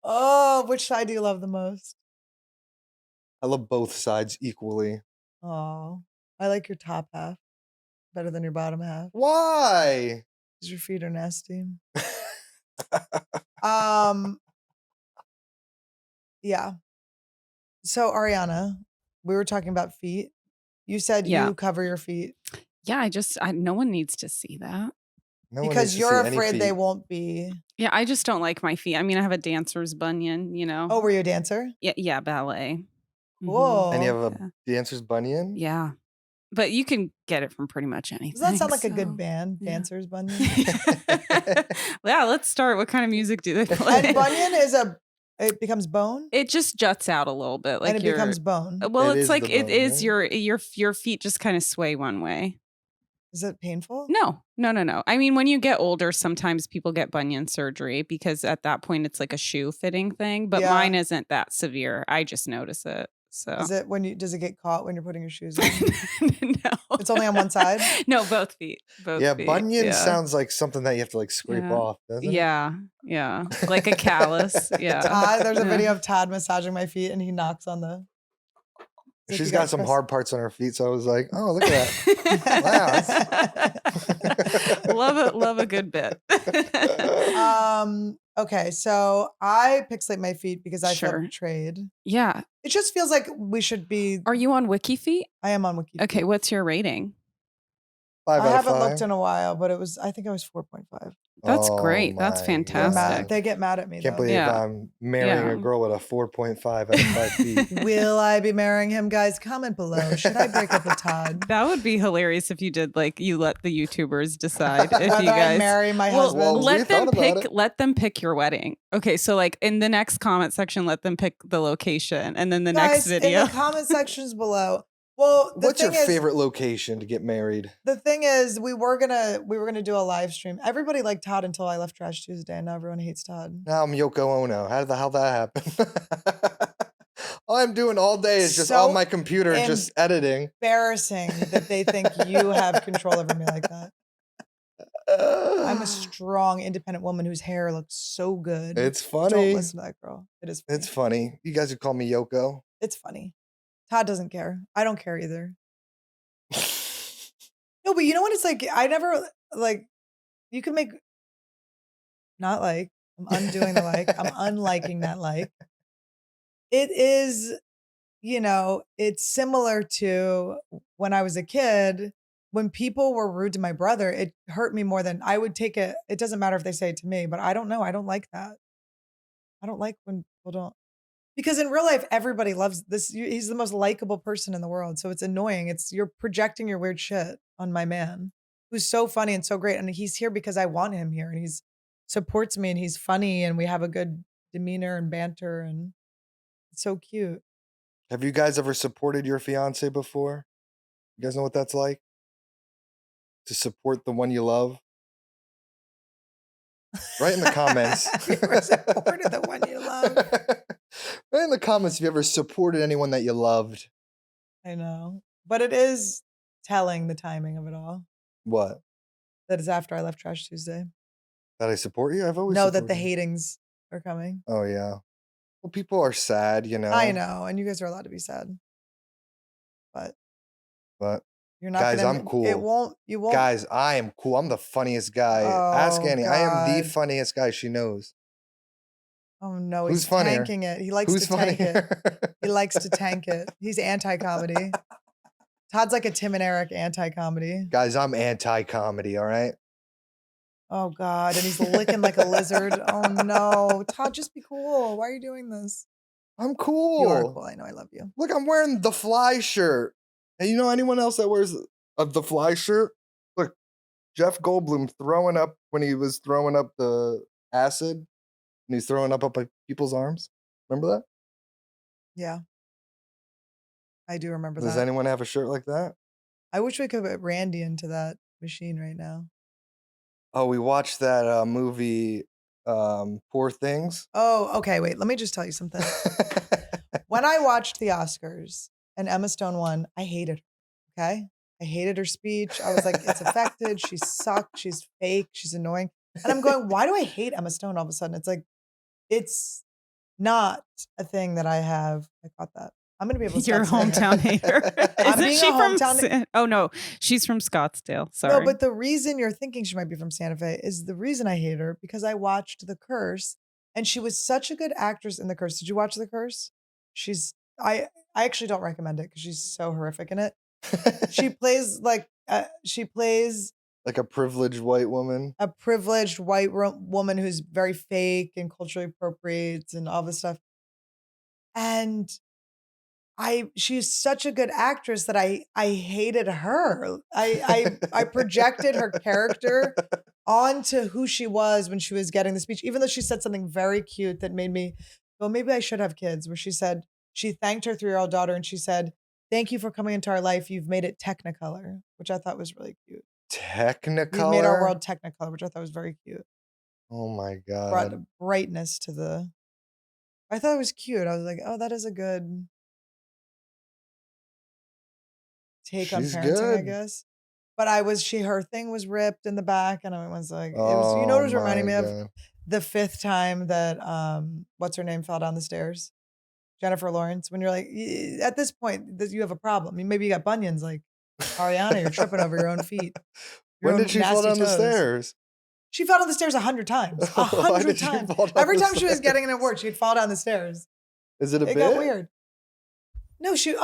Oh, which side do you love the most? I love both sides equally. Oh, I like your top half better than your bottom half Why? because your feet are nasty. Um, yeah. So Ariana, we were talking about feet. You said Yeah. you cover your feet Yeah, no one needs to see that. No one needs because to you're see any afraid they feet. won't be. Yeah, I just don't like my feet. I mean, I have a dancer's bunion, you know. Oh, were you a dancer? Yeah, ballet. Mhm. Cool. And you have a dancer's bunion? Yeah. But you can get it from pretty much anything. Does that sound like a so- good band? yeah. Dancers Bunion. Yeah, let's start. What kind of music do they play? And bunion it becomes bone It just juts out a little bit, like and it becomes bone. Well, It it's is like the it bone, is right? your feet just kind of sway one way. Is it painful? No. I mean, when you get older, sometimes people get bunion surgery because at that point it's like a shoe fitting thing. But Yeah. mine isn't that severe. I just notice it. So Is it does it get caught when you're putting your shoes on? no, It's only on one side? No, both feet. Both Yeah, feet. bunion yeah. sounds like something that you have to like scrape Yeah. off, doesn't it? Yeah, like a callus. Yeah. Todd, there's a Yeah. video of Todd massaging my feet and he knocks on the. If She's you got guys some press- hard parts on her feet, so I was like, oh, look at that. love a good bit. Okay, so I pixelate my feet because I feel Sure. betrayed. Yeah. It just feels like we should be. Are you on Wiki Feet? I am on Wiki. Okay, what's your rating? 5 I out of haven't 5. looked in a while, but I think I was 4.5. That's Oh great. That's my fantastic. They get mad at me. Can't though. believe Yeah. I'm marrying Yeah. a girl with a 4.5 out of 5 feet. Will I be marrying him, guys? Comment below. Should I break up with Todd? That would be hilarious if you did like you let the YouTubers decide if Whether you I guys marry my well, husband. we let them thought about pick it. let them pick your wedding. Okay, so like in the next comment section, let them pick the location and then the next Guys, video. in the comment sections below. Well, the What's your thing is, favorite location to get married? the thing is, we were gonna do a live stream. Everybody liked Todd until I left Trash Tuesday, and now everyone hates Todd. Now I'm Yoko Ono. How the hell that happen? All I'm doing all day is just So on my computer, just editing. Embarrassing that they think you have control over me like that. I'm a strong, independent woman whose hair looks so good. It's Don't funny. listen to that girl. It is. Funny. It's funny. You guys would call me Yoko. It's funny. Todd doesn't care. I don't care either. No, but you know what? It's like I never like. You can make. Not like I'm undoing the like. I'm unliking that like. It is, it's similar to when I was a kid. When people were rude to my brother, it hurt me more than I would take it. It doesn't matter if they say it to me, but I don't know. I don't like that. I don't like when people don't. Because in real life, everybody loves this. He's the most likable person in the world. So it's annoying. You're projecting your weird shit on my man, who's so funny and so great. And he's here because I want him here. And he's supports me and he's funny and we have a good demeanor and banter. And it's so cute. Have you guys ever supported your fiance before? You guys know what that's like? To support the one you love? Write in the comments. Have you ever supported the one you love? Write in the comments if you ever supported anyone that you loved. I know. But it is telling the timing of it all. What? That is after I left Trash Tuesday. That I support you? I've always No, that the supported you. hatings are coming. Oh, yeah. Well, people are sad, you know. I know, and you guys are allowed to be sad. But you're not guys, gonna, I'm cool. You won't. Guys, I am cool. I'm the funniest guy. Ask Oh, Annie. I am the God. funniest guy she knows. Oh no, Who's he's funnier? tanking it. He likes Who's to tank it. funnier? He likes to tank it. He's anti-comedy. Todd's like a Tim and Eric anti-comedy. Guys, I'm anti-comedy, all right? Oh God, and he's licking like a lizard. Oh no, Todd, just be cool. Why are you doing this? I'm cool. You are cool. I know. I love you. Look, I'm wearing the Fly shirt. And you know anyone else that wears the Fly shirt? Look, Jeff Goldblum throwing up when he was throwing up the acid, and he's throwing up people's arms. Remember that? Yeah, I do remember Does that. anyone have a shirt like that? I wish we could put Randy into that machine right now. Oh, we watched that movie, Poor Things. Oh, okay. Wait, let me just tell you something. When I watched the Oscars and Emma Stone won, I hated her. Okay. I hated her speech. I was like, it's affected. She sucked. She's fake. She's annoying. And I'm going, why do I hate Emma Stone all of a sudden? It's like, it's not a thing that I have. I caught that. I'm going to be able to You're a hometown hater. I'm Isn't being she a from hometown- Oh no, she's from Scottsdale. Sorry. No, but the reason you're thinking she might be from Santa Fe is the reason I hate her because I watched The Curse and she was such a good actress in The Curse. Did you watch The Curse? I actually don't recommend it because she's so horrific in it. She plays like like a privileged white woman. A privileged white woman who's very fake and culturally appropriates and all this stuff. And she's such a good actress that I hated her. I projected her character onto who she was when she was getting the speech, even though she said something very cute that made me go, maybe I should have kids, where she said, she thanked her 3-year-old daughter and she said, thank you for coming into our life. You've made it Technicolor, which I thought was really cute. Technicolor? You've made our world Technicolor, which I thought was very cute. Oh my God. Brought brightness to I thought it was cute. I was like, oh, that is a good take on parenting, I guess. But her thing was ripped in the back, and I was like, it was, you know what it was reminding me of? The 5th time that what's her name fell down the stairs, Jennifer Lawrence. When you're like, at this point, you have a problem. Maybe you got bunions like Ariana. You're tripping over your own feet. When did she fall down the stairs? She fell down the stairs 100 times. 100 times. Every time she was getting an award, she'd fall down the stairs. Is it a bit? It got weird. No, I should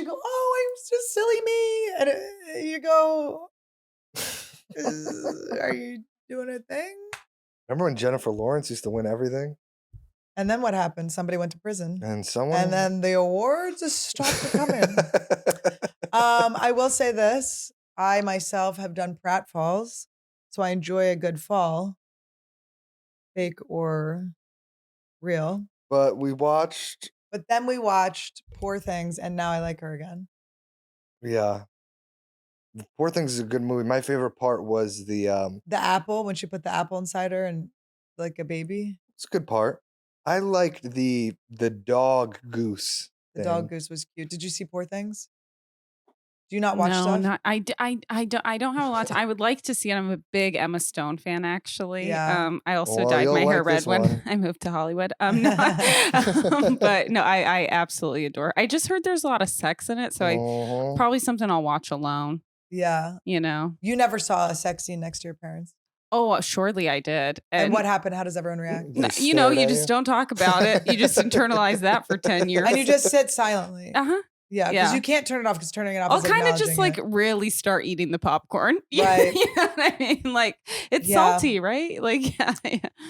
go, oh, I'm just silly me. And you go, are you doing a thing? Remember when Jennifer Lawrence used to win everything? And then what happened? Somebody went to prison. And then the awards just stopped coming. I will say this. I myself have done pratfalls, so I enjoy a good fall, fake or real. But then we watched Poor Things, and now I like her again. Yeah. Poor Things is a good movie. My favorite part was the apple, when she put the apple inside her and like a baby. It's a good part. I liked the dog goose. The dog goose was cute. Did you see Poor Things? Do you not watch stuff? No, I don't have a lot. I would like to see it. I'm a big Emma Stone fan, actually. Yeah. I also dyed my hair red when I moved to Hollywood. But no, I absolutely adore. I just heard there's a lot of sex in it, so probably something I'll watch alone. Yeah, you know. You never saw a sex scene next to your parents. Oh, surely I did. And what happened? How does everyone react? You know, you just don't talk about it. You just internalize that for 10 years. And you just sit silently. Uh-huh. Yeah, because you can't turn it off because turning it off I'll is kind of just like really start eating the popcorn. Right. You know what I mean? Like it's salty, right? Like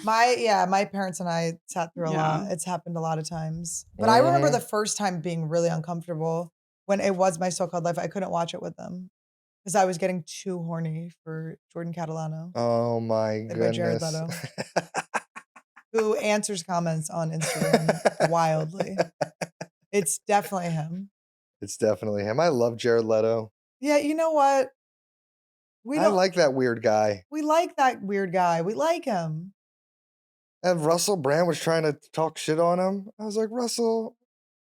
my parents and I sat through a lot. It's happened a lot of times. But I remember the first time being really uncomfortable when it was My So-Called Life. I couldn't watch it with them because I was getting too horny for Jordan Catalano. Oh my goodness. By Jared Leto, who answers comments on Instagram wildly. It's definitely him. It's definitely him. I love Jared Leto. Yeah, you know what? I like that weird guy. We like that weird guy. We like him. And Russell Brand was trying to talk shit on him. I was like, Russell,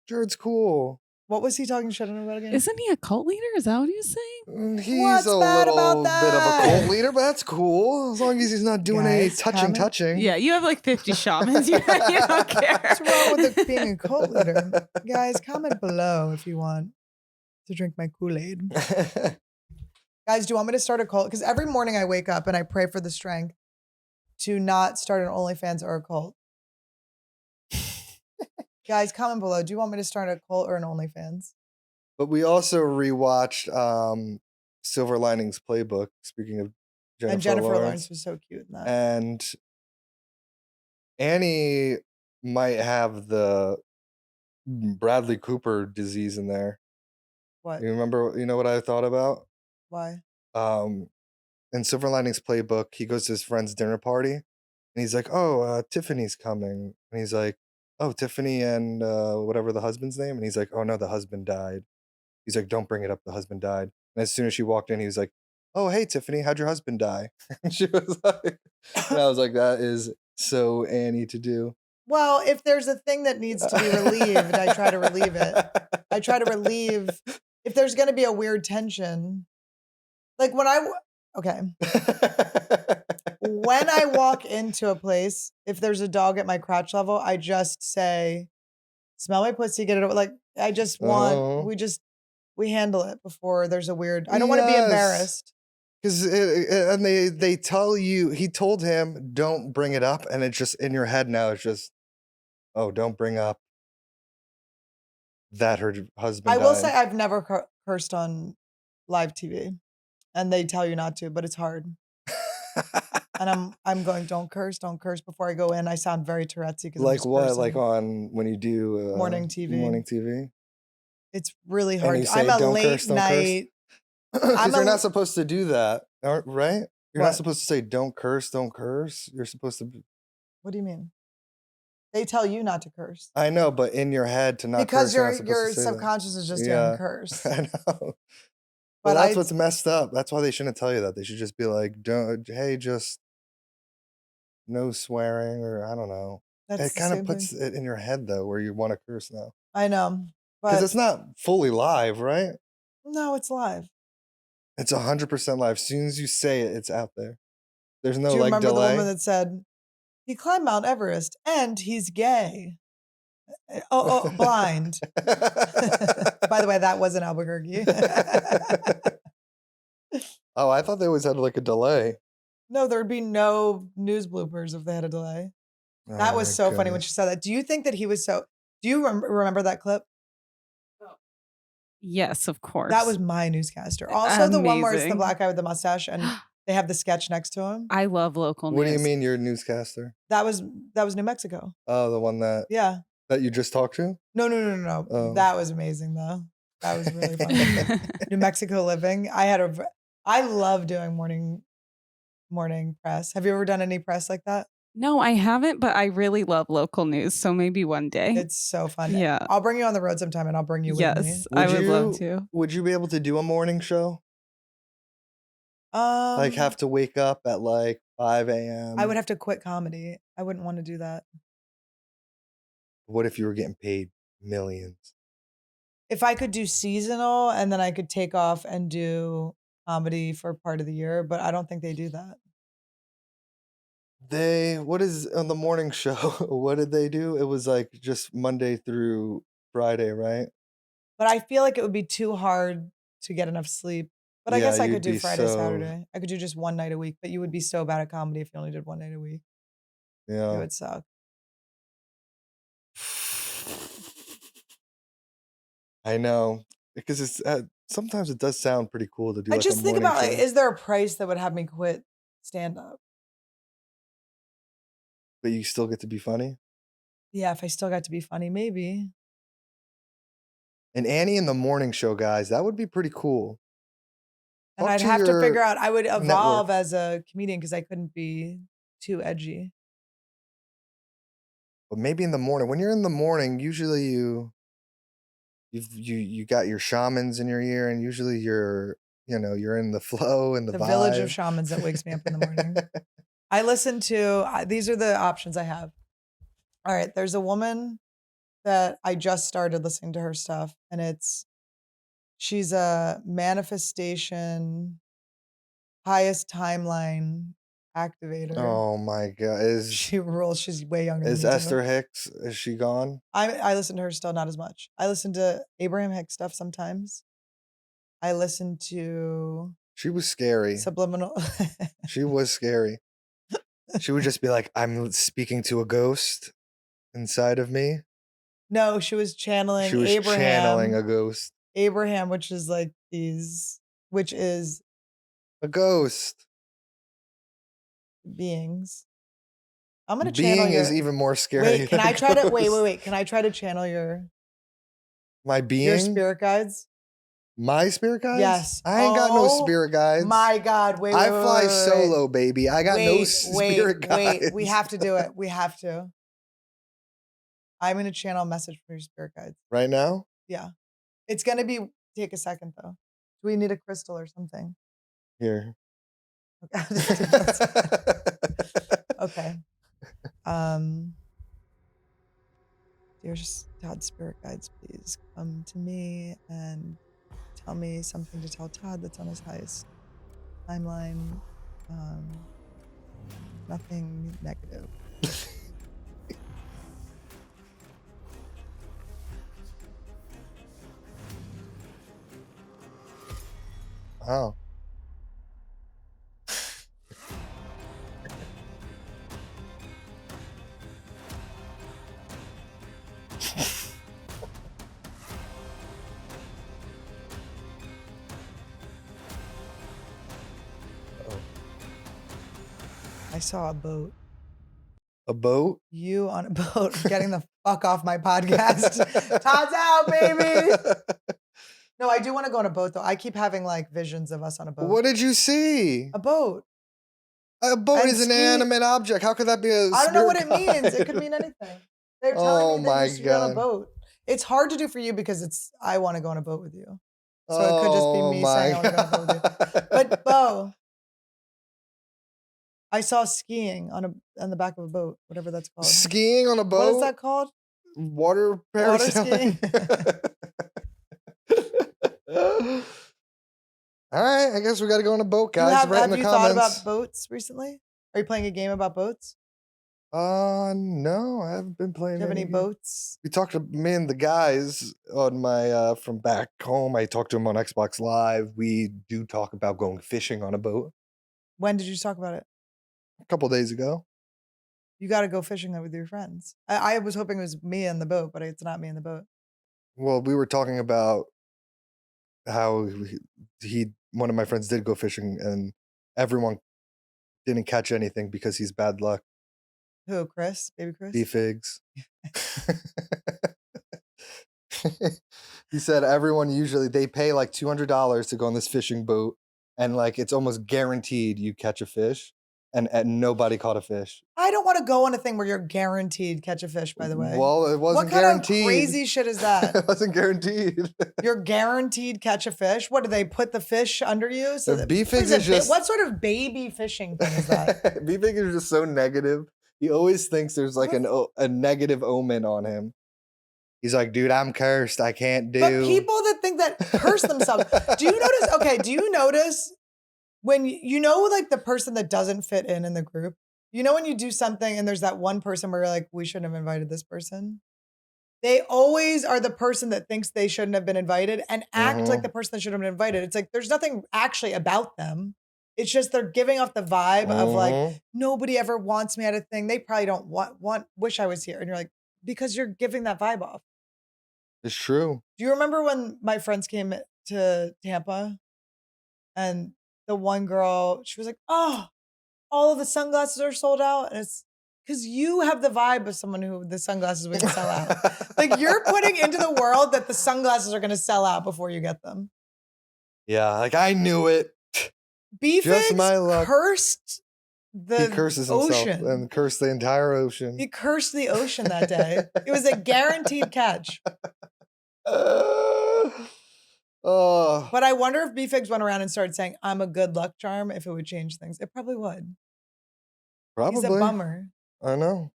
Jared's cool. What was he talking shit on about again? Isn't he a cult leader? Is that what he was saying? He's What's a bad little about bit of a that? cult leader, but that's cool. As long as he's not doing any Guys, touching. Yeah, you have like 50 shamans. You don't care. What's wrong with being a cult leader? Guys, comment below if you want to drink my Kool-Aid. Guys, do you want me to start a cult? Because every morning I wake up and I pray for the strength to not start an OnlyFans or a cult. Guys, comment below. Do you want me to start a cult or an OnlyFans? But we also rewatched Silver Linings Playbook, speaking of Jennifer And Jennifer Lawrence. Lawrence was so cute in that. And Annie might have the Bradley Cooper disease in there. What? You know what I thought about? Why? In Silver Linings Playbook, he goes to his friend's dinner party and he's like, oh, Tiffany's coming. And he's like, oh, Tiffany and whatever the husband's name. And he's like, oh no, the husband died. He's like, don't bring it up, the husband died. And as soon as she walked in, he was like, oh, hey, Tiffany, how'd your husband die? And she was like, and I was like, that is so Annie to do. Well, if there's a thing that needs to be relieved, I try to relieve it. I try to relieve, if there's going to be a weird tension. Like when okay. When I walk into a place, if there's a dog at my crotch level, I just say, smell my pussy, get it over. Like, I just want, we handle it before there's a weird, I don't want to be embarrassed. Because and they tell you, he told him, don't bring it up. And it's just in your head now, it's just, oh, don't bring up that her husband I will died. say I've never cursed on live TV. And they tell you not to, but it's hard. And I'm going, don't curse before I go in. I sound very Tourette'y. Like what? Cursing. Like on when you do morning TV. Morning TV. It's really hard. Say, I'm a late night. Because you're not supposed to do that, right? You're what? not supposed to say don't curse. You're supposed to. What do you mean? They tell you not to curse. I know, but in your head to not because curse. Because your subconscious is just hearing curse. I know. But that's what's messed up. That's why they shouldn't tell you that. They should just be like, just no swearing, or I don't know. It kind of puts it in your head though, where you want to curse now. I know. Because it's not fully live, right? No, it's live. It's 100% live. As soon as you say it, it's out there. There's no Do you like remember delay. The woman that said, he climbed Mount Everest and he's gay. Blind. By the way, that was in Albuquerque. Oh, I thought they always had like a delay. No, there'd be no news bloopers if they had a delay. That was so funny when she said that. Do you think that he was so... Do you remember that clip? Yes, of course. That was my newscaster. Also, the one where it's the black guy with the mustache and they have the sketch next to him. I love local news. What do you mean you're a newscaster? That was New Mexico. Oh, the one that... Yeah. That you just talked to? No. Oh. That was amazing, though. That was really fun. New Mexico living. I love doing morning press. Have you ever done any press like that? No, I haven't, but I really love local news. So maybe one day. It's so fun. Yeah. I'll bring you on the road sometime and I'll bring you with me. Yes, I would love to. Would you be able to do a morning show? Like have to wake up at like 5 a.m.? I would have to quit comedy. I wouldn't want to do that. What if you were getting paid millions? If I could do seasonal and then I could take off and do comedy for part of the year, but I don't think they do that. What is on the morning show? What did they do? It was like just Monday through Friday, right? But I feel like it would be too hard to get enough sleep. But I guess I could do Friday, Saturday. I could do just one night a week, but you would be so bad at comedy if you only did one night a week. Yeah. It would suck. I know. Because it's sometimes it does sound pretty cool to do. I like just a think morning about show. is there a price that would have me quit stand-up? But you still get to be funny? Yeah, if I still got to be funny, maybe. And Annie in the morning show, guys, that would be pretty cool. And I'd have to figure out, I would evolve as a comedian because I couldn't be too edgy. But maybe in the morning. When you're in the morning, usually you got your shamans in your ear, and usually you're in the flow and the vibe. Village of shamans that wakes me up in the morning. I listen to, these are the options I have. All right. There's a woman that I just started listening to her stuff, and she's a manifestation highest timeline activator. Oh my God. She rules. She's way younger than Is me, too. Esther Hicks, is she gone? I listen to her still, not as much. I listen to Abraham Hicks stuff sometimes. I listen to She was scary. Subliminal. She was scary. She would just be like, I'm speaking to a ghost inside of me. No, she was channeling She was Abraham. channeling a ghost. Abraham, which is a ghost. Beings. I'm gonna channel Being is even more scary. Wait, can than I try to ghost. wait? Can I try to channel My being? your spirit guides? My spirit guides? Yes. I ain't got no Oh spirit guides. My God, wait. I fly wait. solo, baby. I got no spirit guides. Wait, we have to do it. We have to. I'm gonna channel a message from your spirit guides. Right now? Yeah. It's gonna take a second though. Do we need a crystal or something? Here. Okay. Dear Todd spirit guides, please come to me and tell me something to tell Todd that's on his highest timeline. Nothing negative. Oh. I saw a boat. A boat? You on a boat getting the fuck off my podcast. Todd's out, baby. No, I do want to go on a boat though. I keep having like visions of us on a boat. What did you see? A boat. A boat is an inanimate object. How could that be a I don't know what it spirit means. guide? It could mean anything. They're telling me that you should be on a God. boat. It's hard to do for you because I want to go on a boat with you. So it could just be me saying I want to go on a boat with you. But Bo, I saw skiing on the back of a boat, whatever that's called. Skiing on a boat? What is that called? Water skiing. All right, I guess we got to go on a boat, guys. Have you thought about boats recently? Are you playing a game about boats? No, I haven't been playing. Do you have any boats? We talked to me and the guys on my from back home. I talked to them on Xbox Live. We do talk about going fishing on a boat. When did you talk about it? A couple days ago. You got to go fishing with your friends. I was hoping it was me in the boat, but it's not me in the boat. Well, we were talking about how one of my friends did go fishing and everyone didn't catch anything because he's bad luck. Who, Chris? Baby Chris? B-Figs. He said everyone usually, they pay like $200 to go on this fishing boat and like it's almost guaranteed you catch a fish and nobody caught a fish. I don't want to go on a thing where you're guaranteed catch a fish, by the way. Well, it wasn't what kind guaranteed. Of crazy shit is that? It wasn't guaranteed. You're guaranteed catch a fish? What, do they put the fish under you? So B-Figs is just... What sort of baby fishing thing is that? B-Figs is just so negative. He always thinks there's like a negative omen on him. He's like, dude, I'm cursed. I can't do. But people that think that curse themselves. Do you notice? Okay, do you notice when like the person that doesn't fit in the group? You know when you do something and there's that one person where you're like, we shouldn't have invited this person? They always are the person that thinks they shouldn't have been invited and act like the person that should have been invited. It's like there's nothing actually about them. It's just they're giving off the vibe of like, nobody ever wants me at a thing. They probably don't wish I was here. And you're like, because you're giving that vibe off. It's true. Do you remember when my friends came to Tampa and the one girl, she was like, oh, all of the sunglasses are sold out? And it's because you have the vibe of someone who the sunglasses would sell out. Like you're putting into the world that the sunglasses are going to sell out before you get them. Yeah, like I knew it. B-Figs cursed the he curses ocean. Himself and cursed the entire ocean. He cursed the ocean that day. It was a guaranteed catch. But I wonder if B-Figs went around and started saying, I'm a good luck charm, if it would change things. It probably would. Probably. He's a bummer. I know.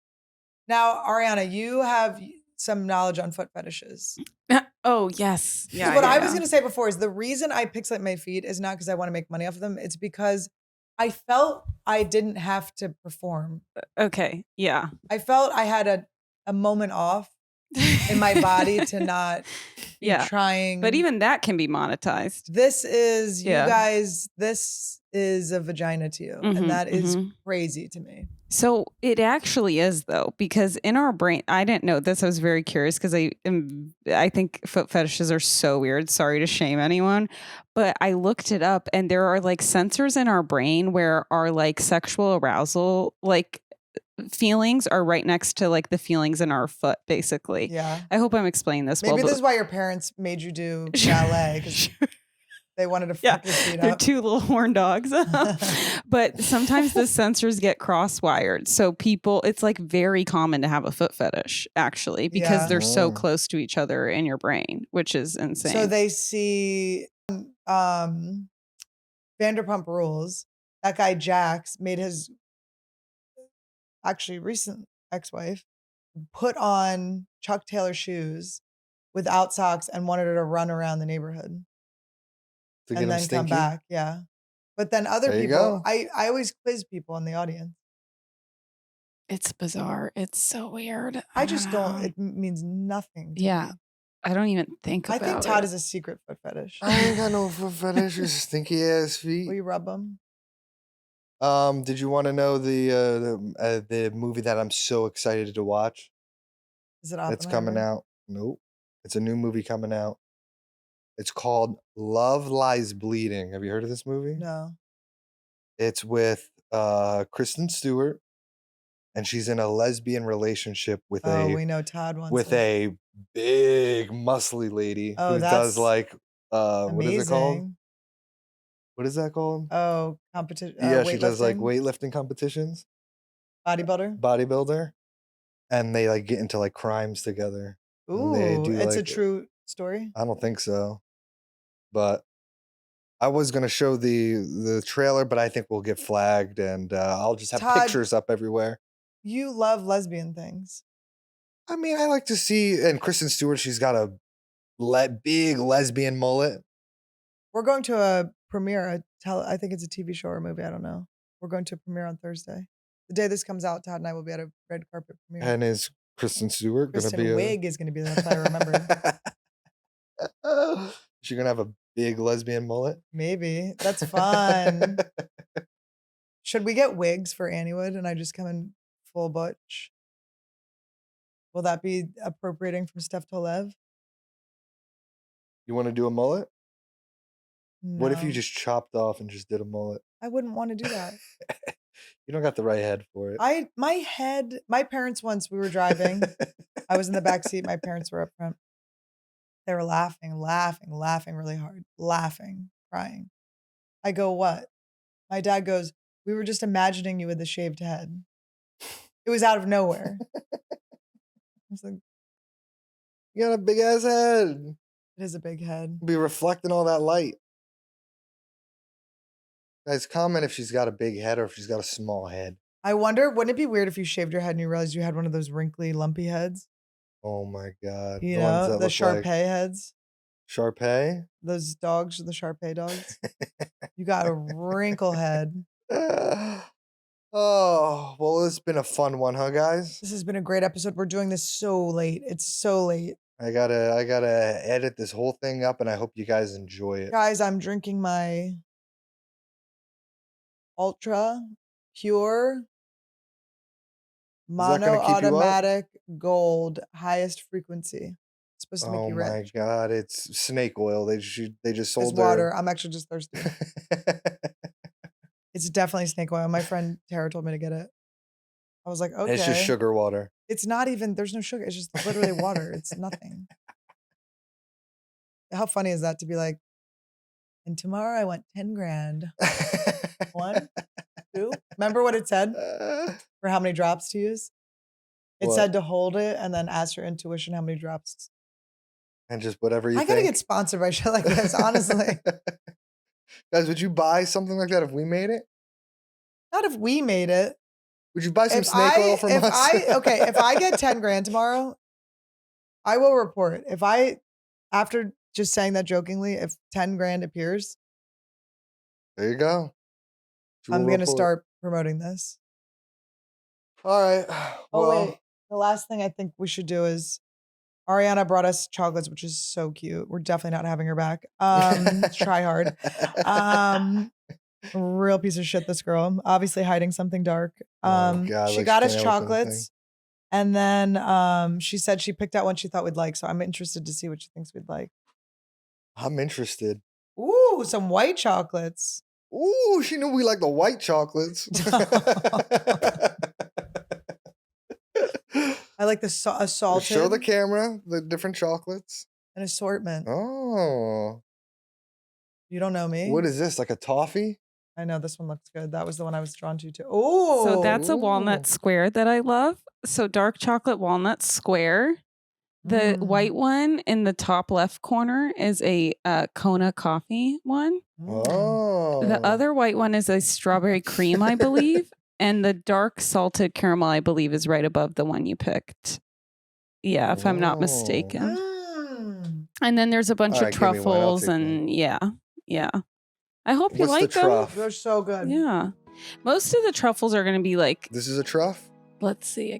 Now, Ariana, you have some knowledge on foot fetishes. Oh, yes. Yeah. What I was going to say before is the reason I pixelate my feet is not because I want to make money off of them. It's because I felt I didn't have to perform. Okay. Yeah. I felt I had a moment off in my body to not be trying. But even that can be monetized. This is, you guys, this is a vagina to you. And that is crazy to me. So it actually is, though, because in our brain, I didn't know this. I was very curious because I think foot fetishes are so weird. Sorry to shame anyone, but I looked it up, and there are like sensors in our brain where our like sexual arousal like feelings are right next to like the feelings in our foot, basically. Yeah. I hope I'm explaining this well. Maybe this is why your parents made you do ballet, because they wanted to fuck your feet they're up. 2 little horn dogs. But sometimes the sensors get cross-wired. So people, it's like very common to have a foot fetish, actually, because they're so close to each other in your brain, which is insane. So they see Vanderpump Rules. That guy Jax made his actually recent ex-wife put on Chuck Taylor shoes without socks and wanted her to run around the neighborhood. And then come back. Yeah. But then other people, I always quiz people in the audience. It's bizarre. It's so weird. I just don't, it means nothing to me. I don't even think about it. I think Todd is a secret foot fetish. I ain't got no foot fetish. Just stinky ass feet. Will you rub them? Did you want to know the movie that I'm so excited to watch? Is it Oppenheimer? It's coming out. Nope. It's a new movie coming out. It's called Love Lies Bleeding. Have you heard of this movie? No. It's with Kristen Stewart, and she's in a lesbian relationship with we know Todd wants with a big muscly lady who does like what is it called? What is that called? Oh, competition. Yeah, she does like weightlifting competitions. Bodybuilder. And they like get into like crimes together. Ooh, it's a true story? I don't think so. But I was gonna show the trailer, but I think we'll get flagged, and I'll just have Todd, pictures up everywhere. You love lesbian things. I mean, I like to see, and Kristen Stewart, she's got a big lesbian mullet. We're going to a premiere. I think it's a TV show or a movie. I don't know. We're going to a premiere on Thursday. The day this comes out, Todd and I will be at a red carpet premiere. And is Kristen Stewart going to be Wiig is going to be there, if I remember. Is she going to have a big lesbian mullet? Maybe. That's fun. Should we get wigs for Anniewood and I just come in full butch? Will that be appropriating from Steph Tolev? You want to do a mullet? No. What if you just chopped off and just did a mullet? I wouldn't want to do that. You don't got the right head for it. My parents once, we were driving. I was in the back seat. My parents were up front. They were laughing really hard. Laughing, crying. I go, what? My dad goes, we were just imagining you with a shaved head. It was out of nowhere. I was like, you got a big ass head. It is a big head. Be reflecting all that light. Guys, comment if she's got a big head or if she's got a small head. I wonder, wouldn't it be weird if you shaved your head and you realized you had one of those wrinkly, lumpy heads? Oh my God. You know, the Shar Pei heads. Shar Pei? Those dogs, the Shar Pei dogs. You got a wrinkle head. Oh, well, it's been a fun one, huh, guys? This has been a great episode. We're doing this so late. It's so late. I gotta edit this whole thing up, and I hope you guys enjoy it. Guys, I'm drinking my ultra pure mono automatic gold highest frequency. It's supposed to make you rich. Oh my God, it's snake oil. They just sold it's water. I'm actually just thirsty. It's definitely snake oil. My friend Tara told me to get it. I was like, okay. It's just sugar water. It's not even, there's no sugar. It's just literally water. It's nothing. How funny is that to be like, and tomorrow I want 10 grand. 1, 2. Remember what it said for how many drops to use? It said to hold it and then ask your intuition how many drops. And just whatever you think. I gotta get sponsored by shit like this, honestly. Guys, would you buy something like that if we made it? Not if we made it. Would you buy some snake oil from us? If I get 10 grand tomorrow, I will report. After just saying that jokingly, if 10 grand appears, There you go. I'm going to start promoting this. All right. Oh, wait. The last thing I think we should do is Ariana brought us chocolates, which is so cute. We're definitely not having her back. Try hard. Real piece of shit, this girl. Obviously hiding something dark. God, she like got us staying open chocolates. And then she said she picked out one she thought we'd like. So I'm interested to see what she thinks we'd like. I'm interested. Ooh, some white chocolates. Ooh, she knew we like the white chocolates. I like the assaulted. Show the camera the different chocolates. An assortment. Oh. You don't know me. What is this? Like a toffee? I know this one looks good. That was the one I was drawn to too. Oh. So that's a walnut square that I love. So dark chocolate walnut square. The white one in the top left corner is a Kona coffee one. Oh. The other white one is a strawberry cream, I believe. And the dark salted caramel, I believe, is right above the one you picked. Yeah, if I'm not mistaken. And then there's a bunch of truffles and yeah. I hope you like them. They're so good. Yeah. Most of the truffles are going to be like. This is a truff? Let's see. I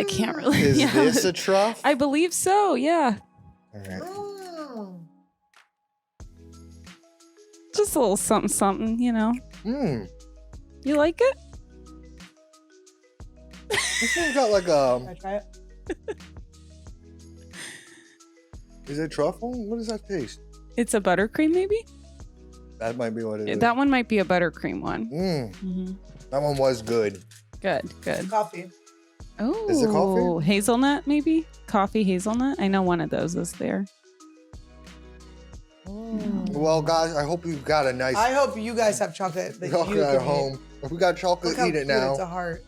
can't really. Is this a truff? I believe so. Yeah. All right. Just a little something, you know. You like it? This one's got like a. Can I try it? Is it truffle? What does that taste? It's a buttercream, maybe? That might be what it is. That one might be a buttercream one. That one was good. Good. Coffee. Oh, is it coffee? Hazelnut, maybe? Coffee hazelnut? I know one of those is there. Well, guys, I hope you've got a nice. I hope you guys have chocolate that you at can home. If we got chocolate, eat it now. It's a heart.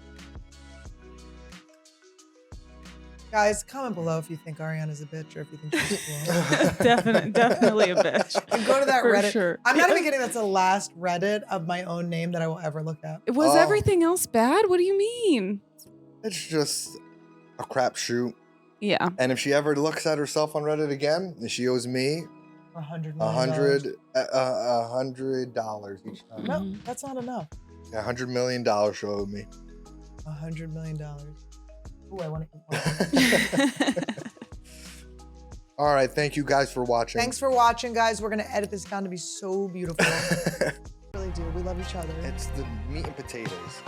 Guys, comment below if you think Ariana's a bitch or if you think she's cool. Definitely a bitch. And go to that For Reddit. sure. I'm not even kidding. That's the last Reddit of my own name that I will ever look at. Was everything else bad? What do you mean? It's just a crapshoot. Yeah. And if she ever looks at herself on Reddit again, she owes me $100 each time. No, that's not enough. Yeah, $100 million she owed me. $100 million. Oh, I want to eat one. All right, thank you guys for watching. Thanks for watching, guys. We're gonna edit this down to be so beautiful. We really do. We love each other. It's the meat and potatoes.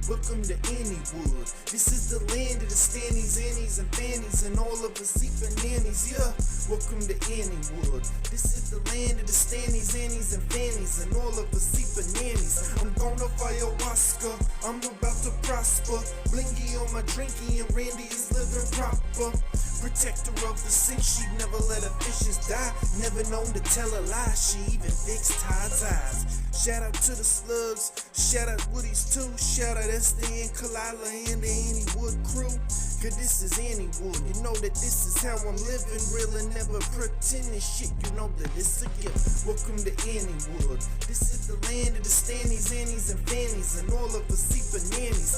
Welcome to Anniewood. This is the land of the Stannies, Annies, and Fannies, and all of the Fannies. Yeah, welcome to Anniewood. This is the land of the Stannies, Annies, and Fannies, and all of the Fannies. I'm gonna ayahuasca. I'm about to prosper. Blingy on my drinky, and Randy is living proper. Protector of the sick, she never let her fishes die. Never known to tell a lie, she even fixed Todd's eyes. Shout out to the slugs, shout out Woodies too. Shout out Stan, Kalila, and the Anniewood crew. Cause this is Anniewood, you know that this is how I'm living. Real and never pretending shit, you know that it's a gift. Welcome to Anniewood. This is the land of the Stannies, Annies, and Fannies, and all of the Fannies.